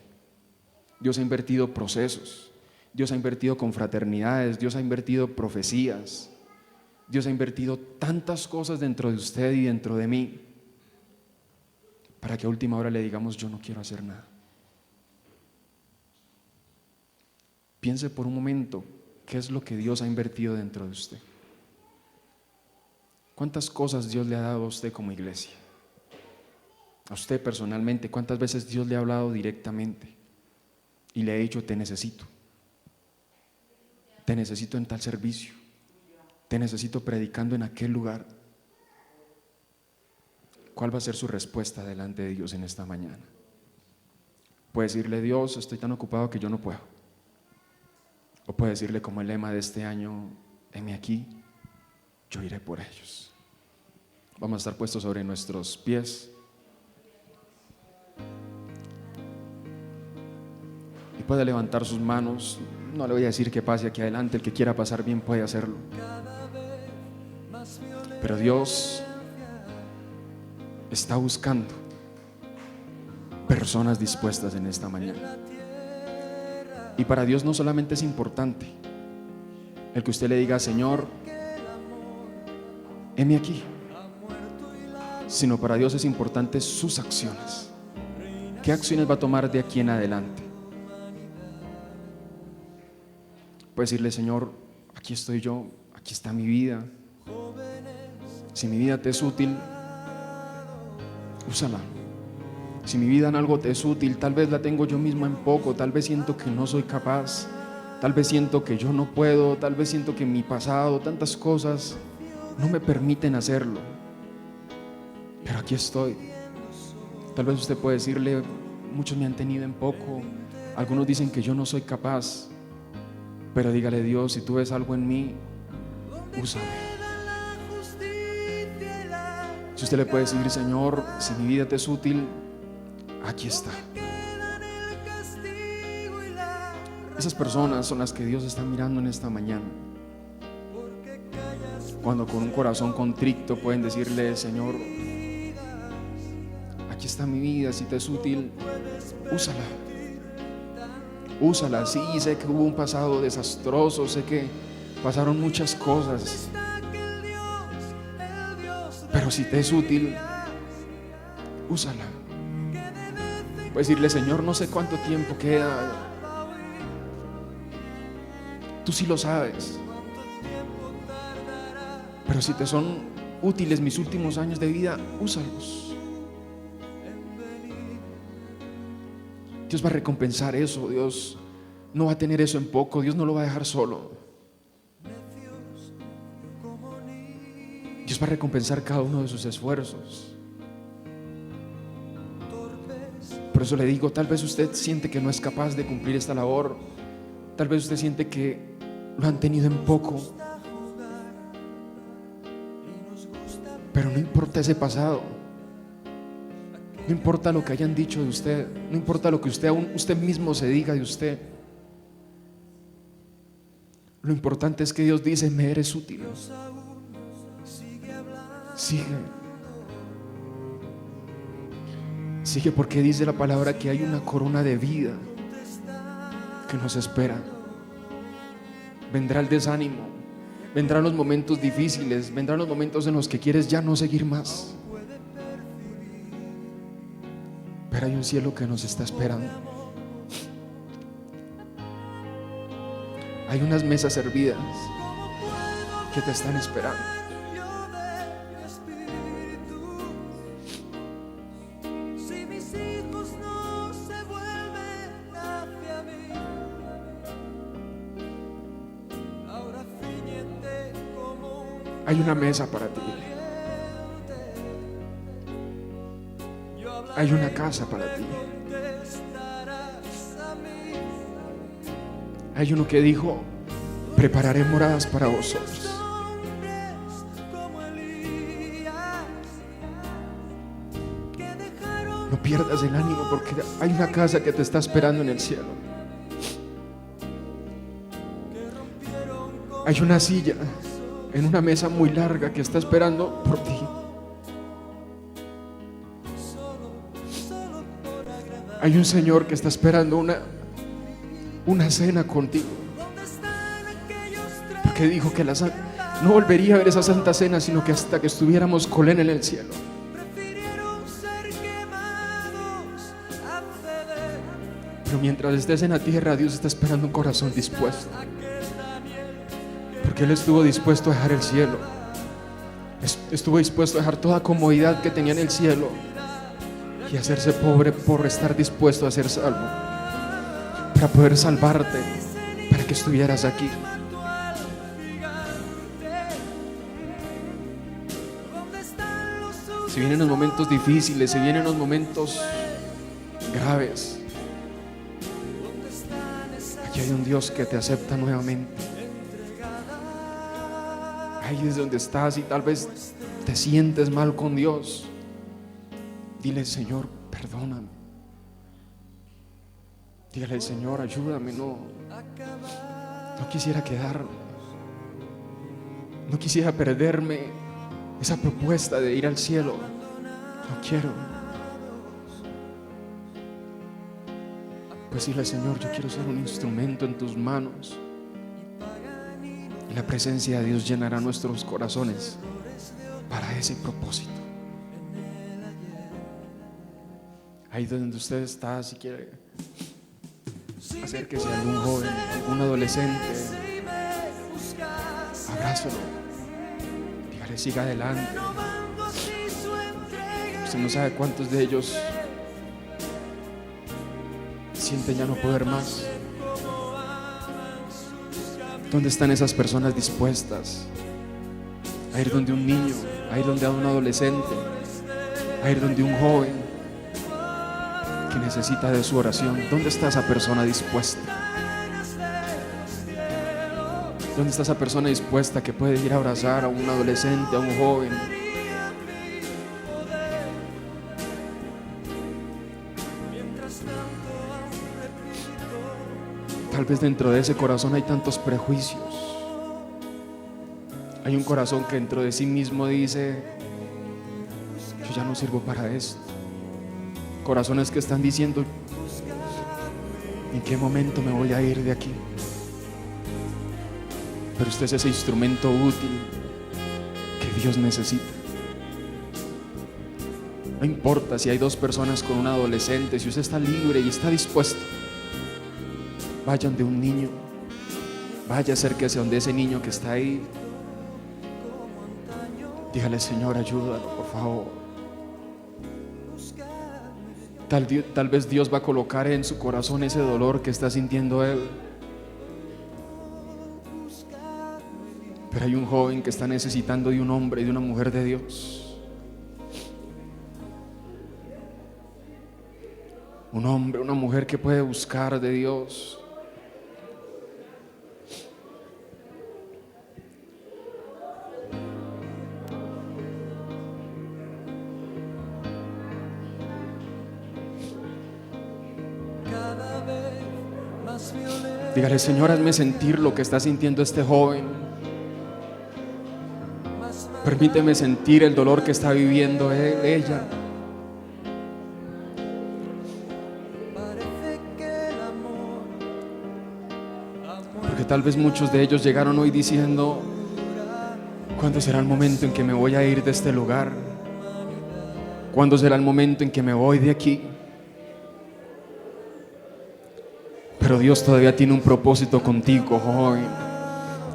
Dios ha invertido procesos, Dios ha invertido confraternidades, Dios ha invertido profecías, Dios ha invertido tantas cosas dentro de usted y dentro de mí, para que a última hora le digamos, yo no quiero hacer nada. Piense por un momento, ¿qué es lo que Dios ha invertido dentro de usted? ¿Cuántas cosas Dios le ha dado a usted como iglesia? A usted personalmente, ¿cuántas veces Dios le ha hablado directamente y le ha dicho, te necesito en tal servicio, te necesito predicando en aquel lugar? ¿Cuál va a ser su respuesta delante de Dios en esta mañana? Puede decirle, Dios, estoy tan ocupado que yo no puedo. O puede decirle como el lema de este año, heme aquí, yo iré por ellos. Vamos a estar puestos sobre nuestros pies. Y puede levantar sus manos. No le voy a decir que pase aquí adelante, el que quiera pasar bien puede hacerlo. Pero Dios está buscando personas dispuestas en esta mañana. Y para Dios no solamente es importante el que usted le diga, Señor, heme aquí, sino para Dios es importante sus acciones. ¿Qué acciones va a tomar de aquí en adelante? Puede decirle, Señor, aquí estoy yo, aquí está mi vida. Si mi vida te es útil, úsala. Si mi vida en algo te es útil, tal vez la tengo yo mismo en poco, tal vez siento que no soy capaz, tal vez siento que yo no puedo, tal vez siento que mi pasado, tantas cosas no me permiten hacerlo. Pero aquí estoy. Tal vez usted puede decirle, muchos me han tenido en poco, algunos dicen que yo no soy capaz, pero dígale, Dios, si tú ves algo en mí, úsame. Si usted le puede decir, Señor, si mi vida te es útil, aquí está. Esas personas son las que Dios está mirando en esta mañana. Cuando con un corazón contrito pueden decirle, Señor, aquí está mi vida, si te es útil, úsala. Úsala. Sí, sé que hubo un pasado desastroso, sé que pasaron muchas cosas, pero si te es útil, úsala. Puedes decirle, Señor, no sé cuánto tiempo queda, Tú sí lo sabes. Pero si te son útiles mis últimos años de vida, úsalos. Dios va a recompensar eso. Dios no va a tener eso en poco. Dios no lo va a dejar solo. Dios va a recompensar cada uno de sus esfuerzos. Por eso le digo, tal vez usted siente que no es capaz de cumplir esta labor. Tal vez usted siente que lo han tenido en poco. Pero no importa ese pasado. No importa lo que hayan dicho de usted. No importa lo que usted mismo se diga de usted. Lo importante es que Dios dice: me eres útil. Sigue. Sigue, porque dice la palabra que hay una corona de vida que nos espera. Vendrá el desánimo, vendrán los momentos difíciles, vendrán los momentos en los que quieres ya no seguir más. Pero hay un cielo que nos está esperando. Hay unas mesas servidas que te están esperando. Hay una mesa para ti. Hay una casa para ti. Hay uno que dijo: prepararé moradas para vosotros. No pierdas el ánimo, porque hay una casa que te está esperando en el cielo. Hay una silla en una mesa muy larga que está esperando por ti. Hay un Señor que está esperando una cena contigo, porque dijo que no volvería a ver esa santa cena, sino que hasta que estuviéramos con Él en el cielo. Pero mientras estés en la tierra, Dios está esperando un corazón dispuesto, porque Él estuvo dispuesto a dejar el cielo, estuvo dispuesto a dejar toda comodidad que tenía en el cielo y hacerse pobre por estar dispuesto a ser salvo, para poder salvarte, para que estuvieras aquí. Si vienen los momentos difíciles, si vienen los momentos graves, aquí hay un Dios que te acepta nuevamente. Ahí es donde estás y tal vez te sientes mal con Dios. Dile: Señor, perdóname. Dígale: Señor, ayúdame. No quisiera quedarme. No quisiera perderme esa propuesta de ir al cielo. No quiero. Pues dile: Señor, yo quiero ser un instrumento en tus manos. Y la presencia de Dios llenará nuestros corazones para ese propósito. Ahí donde usted está, si quiere, acérquese a algún joven, algún adolescente, abrázalo, dígale: siga adelante. Usted no sabe cuántos de ellos sienten ya no poder más. ¿Dónde están esas personas dispuestas a ir donde un niño, a ir donde un adolescente, a ir donde un joven que necesita de su oración? ¿Dónde está esa persona dispuesta? ¿Dónde está esa persona dispuesta que puede ir a abrazar a un adolescente, a un joven? Tal vez dentro de ese corazón hay tantos prejuicios. Hay un corazón que dentro de sí mismo dice: yo ya no sirvo para esto. Corazones que están diciendo: ¿en qué momento me voy a ir de aquí? Pero usted es ese instrumento útil que Dios necesita. No importa si hay dos personas con un adolescente, si usted está libre y está dispuesto, vayan de un niño, Vaya, acérquese donde ese niño que está ahí. Dígale: Señor, ayúdalo, por favor. Tal vez Dios va a colocar en su corazón ese dolor que está sintiendo él. Pero hay un joven que está necesitando de un hombre y de una mujer de Dios. Un hombre, una mujer que puede buscar de Dios. Dígale: Señor, hazme sentir lo que está sintiendo este joven. Permíteme sentir el dolor que está viviendo ella. Porque tal vez muchos de ellos llegaron hoy diciendo: ¿cuándo será el momento en que me voy a ir de este lugar? ¿Cuándo será el momento en que me voy de aquí? Pero Dios todavía tiene un propósito contigo, joven.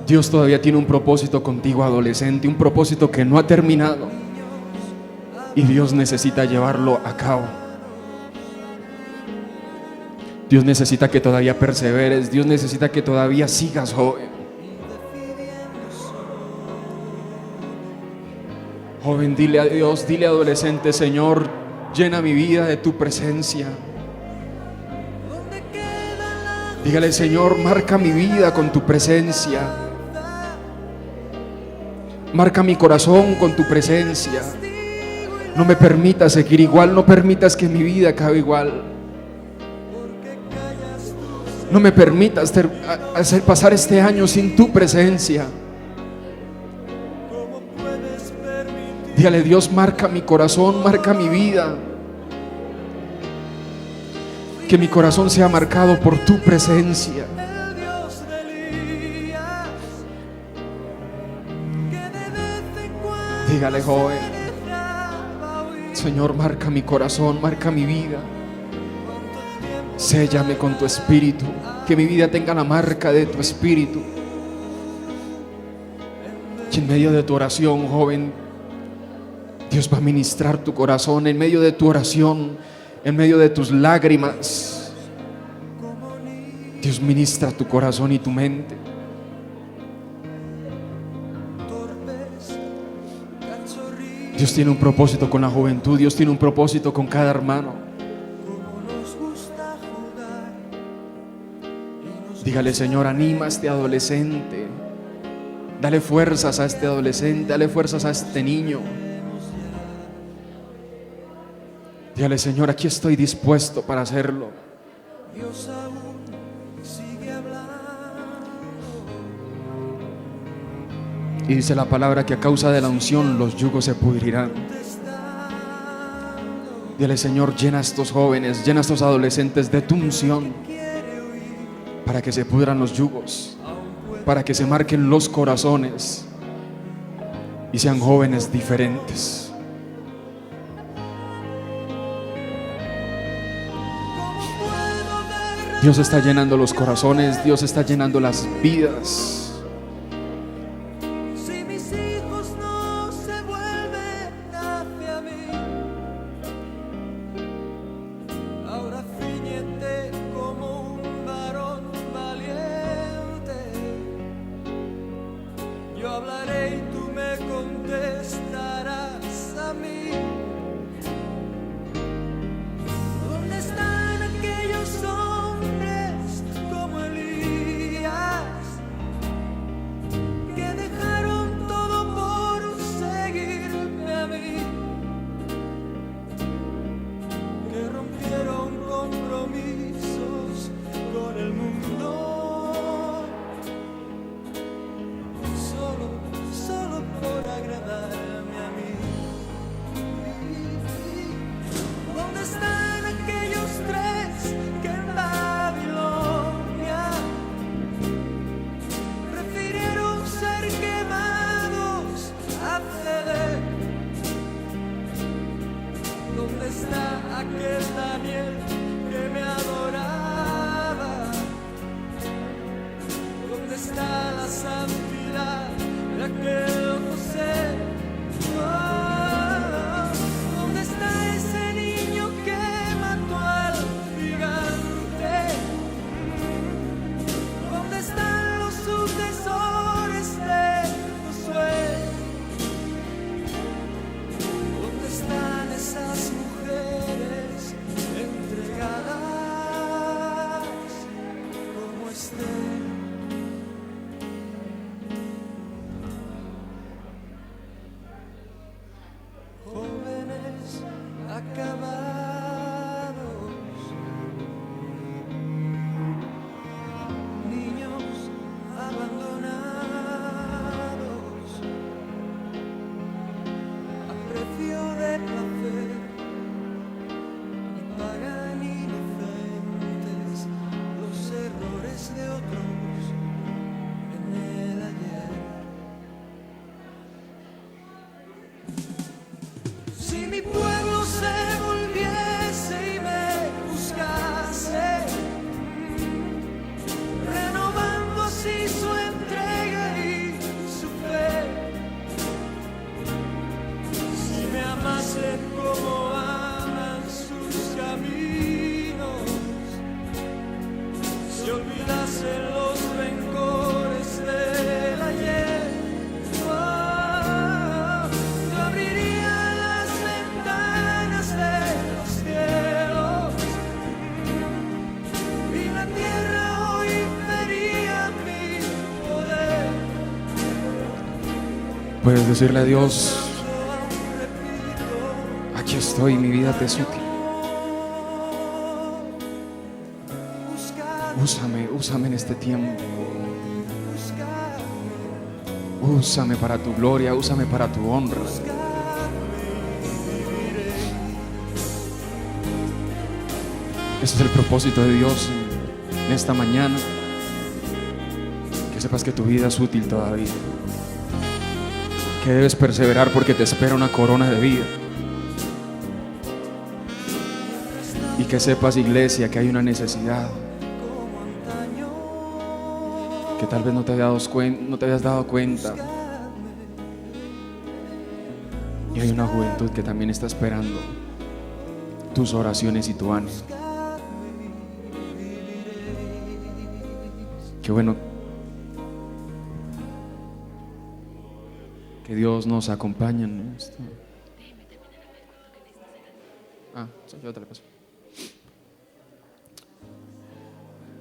Dios todavía tiene un propósito contigo, adolescente, un propósito que no ha terminado. Y Dios necesita llevarlo a cabo. Dios necesita que todavía perseveres. Dios necesita que todavía sigas, joven. Joven, dile a Dios, dile adolescente: Señor, llena mi vida de tu presencia. Dígale: Señor, marca mi vida con tu presencia. Marca mi corazón con tu presencia. No me permitas seguir igual. No permitas que mi vida acabe igual. No me permitas hacer pasar este año sin tu presencia. Dígale: Dios, marca mi corazón, marca mi vida. Que mi corazón sea marcado por tu presencia. Dígale, joven: Señor, marca mi corazón, marca mi vida. Séllame con tu espíritu. Que mi vida tenga la marca de tu espíritu. Y en medio de tu oración, joven, Dios va a ministrar tu corazón. En medio de tu oración, en medio de tus lágrimas, Dios ministra tu corazón y tu mente. Dios tiene un propósito con la juventud. Dios tiene un propósito con cada hermano. Dígale: Señor, anima a este adolescente. Dale fuerzas a este adolescente. Dale fuerzas a este niño. Dígale: Señor, aquí estoy dispuesto para hacerlo. Dios aún sigue hablando. Y dice la palabra que a causa de la unción los yugos se pudrirán. Dígale: Señor, llena a estos jóvenes, llena a estos adolescentes de tu unción, para que se pudran los yugos, para que se marquen los corazones y sean jóvenes diferentes. Dios está llenando los corazones. Dios está llenando las vidas. Si mis hijos no se vuelven hacia mí, ahora ciñete como un varón valiente. Yo hablaré y tú me contestarás a mí. ¿Dónde están aquellos hombres como Elías, que dejaron todo por seguirme a mí, que rompieron compromisos con el mundo, solo por agradarme a mí? ¿Dónde están aquellos tres que en Babilonia prefirieron ser quemados a ceder? ¿Dónde está aquel Daniel que me adoraba? ¿Dónde está el José. ¿Dónde está ese niño que mató al gigante? ¿Dónde están los sucesores de Josué? ¿Dónde están esas mujeres entregadas como Esther? Jóvenes acabados, niños abandonados, a precio de placer, y pagan inocentes los errores de otros en el ayer. Si mi pueblo se volviese y me buscase, renovando así su entrega y su fe, si me amase como aman sus caminos, si olvidase los rencores del ayer, yo abriría las ventanas de los cielos y la tierra hoy vería mi poder. Puedes decirle a Dios, Aún repito, aquí estoy, mi vida te es útil. Úsame en este tiempo. Úsame para tu gloria, úsame para tu honra. Ese es el propósito de Dios en esta mañana. Que sepas que tu vida es útil todavía. Que debes perseverar porque te espera una corona de vida. Y que sepas, iglesia, que hay una necesidad que tal vez no te habías dado cuenta. Y hay una juventud que también está esperando tus oraciones y tu ánimo. Qué bueno que Dios nos acompañe en esto. Yo te la paso.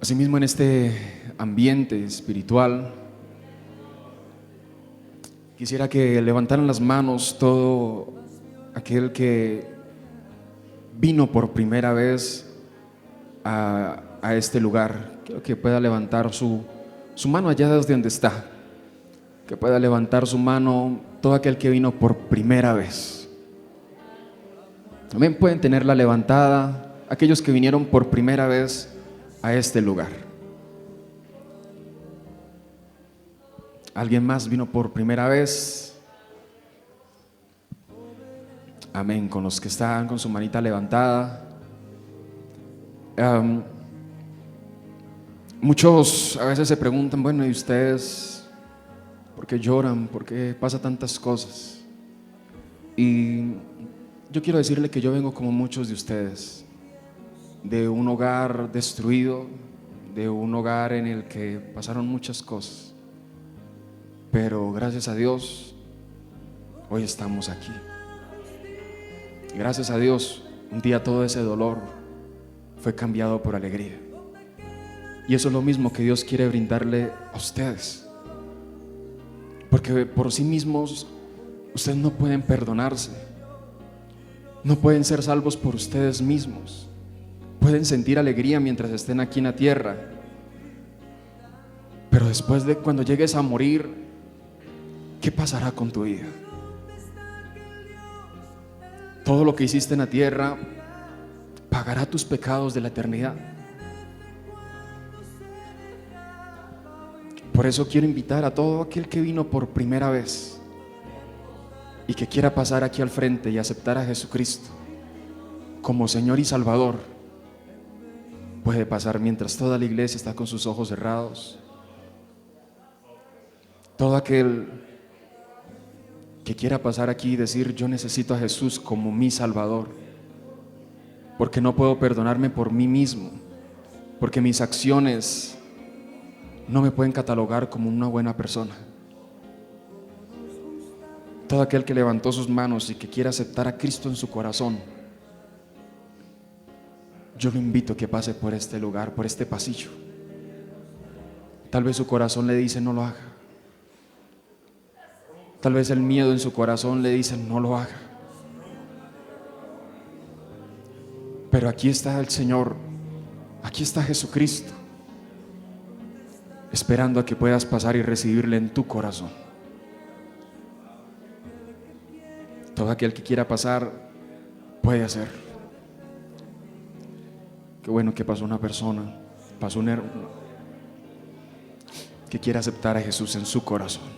Asimismo, en este ambiente espiritual, quisiera que levantaran las manos todo aquel que vino por primera vez a este lugar. Quiero que pueda levantar su mano allá desde donde está. Que pueda levantar su mano todo aquel que vino por primera vez. También pueden tenerla levantada aquellos que vinieron por primera vez a este lugar. ¿Alguien más vino por primera vez? Amén. Con los que están con su manita levantada. Muchos a veces se preguntan, bueno, ¿y ustedes por qué lloran? ¿Por qué pasa tantas cosas? Y yo quiero decirle que yo vengo como muchos de ustedes, de un hogar destruido, de un hogar en el que pasaron muchas cosas, pero gracias a Dios hoy estamos aquí. Gracias a Dios un día todo ese dolor fue cambiado por alegría, y eso es lo mismo que Dios quiere brindarle a ustedes, porque por sí mismos ustedes no pueden perdonarse, no pueden ser salvos por ustedes mismos. Pueden sentir alegría mientras estén aquí en la tierra, pero después de cuando llegues a morir, ¿qué pasará con tu vida? Todo lo que hiciste en la tierra pagará tus pecados de la eternidad. Por eso quiero invitar a todo aquel que vino por primera vez y que quiera pasar aquí al frente y aceptar a Jesucristo como Señor y Salvador. Puede pasar mientras toda la iglesia está con sus ojos cerrados. Todo aquel que quiera pasar aquí y decir: yo necesito a Jesús como mi Salvador, porque no puedo perdonarme por mí mismo, porque mis acciones no me pueden catalogar como una buena persona. Todo aquel que levantó sus manos y que quiera aceptar a Cristo en su corazón, yo lo invito a que pase por este lugar, por este pasillo. Tal vez su corazón le dice: no lo haga. Tal vez el miedo en su corazón le dice: no lo haga. Pero aquí está el Señor, aquí está Jesucristo, esperando a que puedas pasar y recibirle en tu corazón. Todo aquel que quiera pasar puede hacerlo. Qué bueno que pasó una persona, pasó un hermano que quiere aceptar a Jesús en su corazón.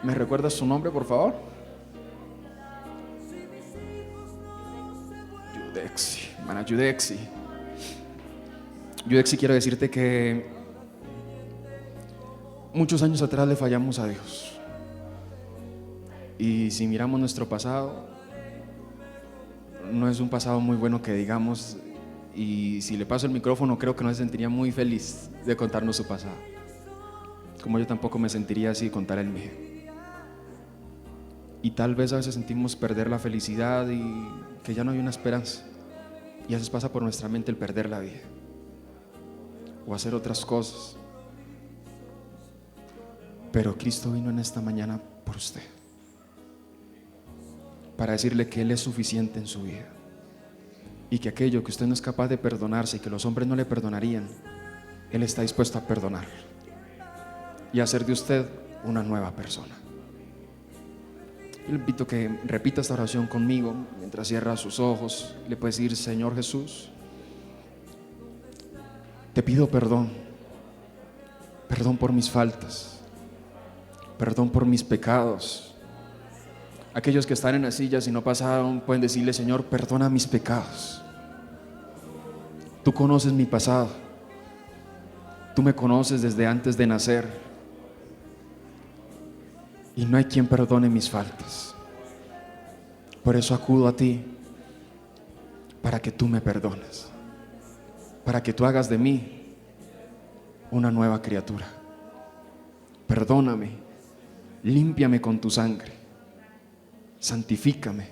¿Me recuerdas su nombre, por favor? Yudexi, hermana Yudexi. Yudexi, quiero decirte que muchos años atrás le fallamos a Dios. Y si miramos nuestro pasado, no es un pasado muy bueno que digamos. Y si le paso el micrófono, creo que no se sentiría muy feliz de contarnos su pasado, como yo tampoco me sentiría así de contar el mío. Y tal vez a veces sentimos perder la felicidad y que ya no hay una esperanza. Y a veces pasa por nuestra mente el perder la vida o hacer otras cosas. Pero Cristo vino en esta mañana por usted, para decirle que Él es suficiente en su vida, y que aquello que usted no es capaz de perdonarse y que los hombres no le perdonarían, Él está dispuesto a perdonar y a hacer de usted una nueva persona. Yo le invito a que repita esta oración conmigo mientras cierra sus ojos. Le puede decir: Señor Jesús, te pido perdón, perdón por mis faltas, perdón por mis pecados. Aquellos que están en las sillas y no pasaron pueden decirle: Señor, perdona mis pecados. Tú conoces mi pasado, tú me conoces desde antes de nacer, y no hay quien perdone mis faltas. Por eso acudo a ti, para que tú me perdones, para que tú hagas de mí una nueva criatura. Perdóname, límpiame con tu sangre, santifícame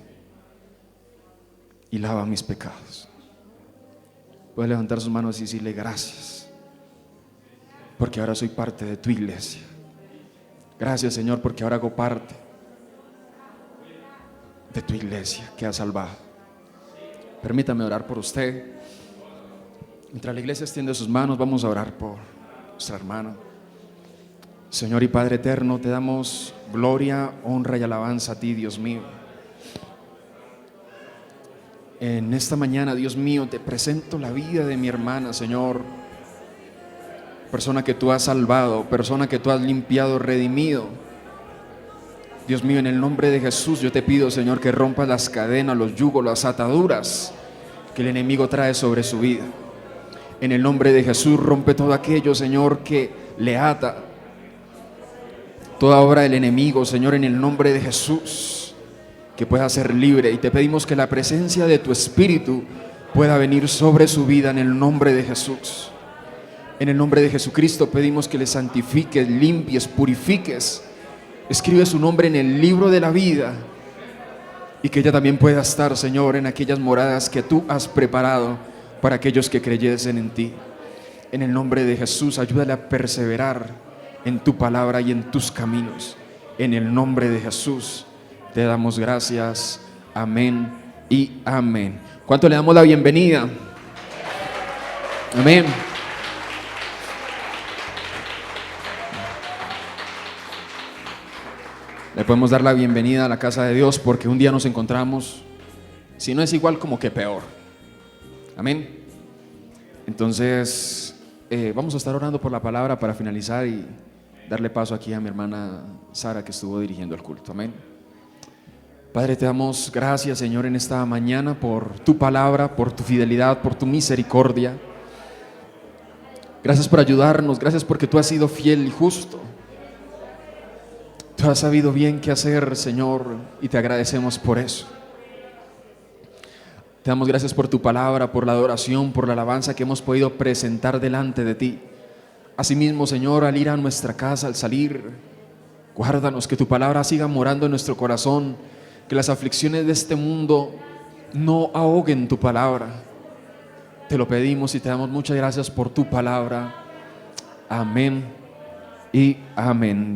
y lava mis pecados. Puede levantar sus manos y decirle: gracias, porque ahora soy parte de tu iglesia. Gracias, Señor, porque ahora hago parte de tu iglesia que has salvado. Permítame orar por usted. Mientras la iglesia extiende sus manos, vamos a orar por nuestra hermana. Señor y Padre eterno, te damos gloria, honra y alabanza a ti, Dios mío. En esta mañana, Dios mío, te presento la vida de mi hermana, Señor. Persona que tú has salvado, persona que tú has limpiado, redimido. Dios mío, en el nombre de Jesús yo te pido, Señor, que rompas las cadenas, los yugos, las ataduras que el enemigo trae sobre su vida. En el nombre de Jesús rompe todo aquello, Señor, que le ata, toda obra del enemigo, Señor, en el nombre de Jesús, que pueda ser libre. Y te pedimos que la presencia de tu Espíritu pueda venir sobre su vida en el nombre de Jesús. En el nombre de Jesucristo pedimos que le santifiques, limpies, purifiques. Escribe su nombre en el libro de la vida, y que ella también pueda estar, Señor, en aquellas moradas que tú has preparado para aquellos que creyesen en ti. En el nombre de Jesús, ayúdale a perseverar en tu palabra y en tus caminos. En el nombre de Jesús te damos gracias. Amén y amén. ¿Cuánto le damos la bienvenida? Amén. Le podemos dar la bienvenida a la casa de Dios, porque un día nos encontramos, si no es igual, como que peor. Amén. Entonces vamos a estar orando por la palabra para finalizar y darle paso aquí a mi hermana Sara, que estuvo dirigiendo el culto. Amén. Padre, te damos gracias, Señor, en esta mañana por tu palabra, por tu fidelidad, por tu misericordia. Gracias por ayudarnos, gracias porque tú has sido fiel y justo. Tú has sabido bien qué hacer, Señor, y te agradecemos por eso. Te damos gracias por tu palabra, por la adoración, por la alabanza que hemos podido presentar delante de ti. Asimismo, Señor, al ir a nuestra casa, al salir, guárdanos, que tu palabra siga morando en nuestro corazón, que las aflicciones de este mundo no ahoguen tu palabra. Te lo pedimos y te damos muchas gracias por tu palabra. Amén y amén.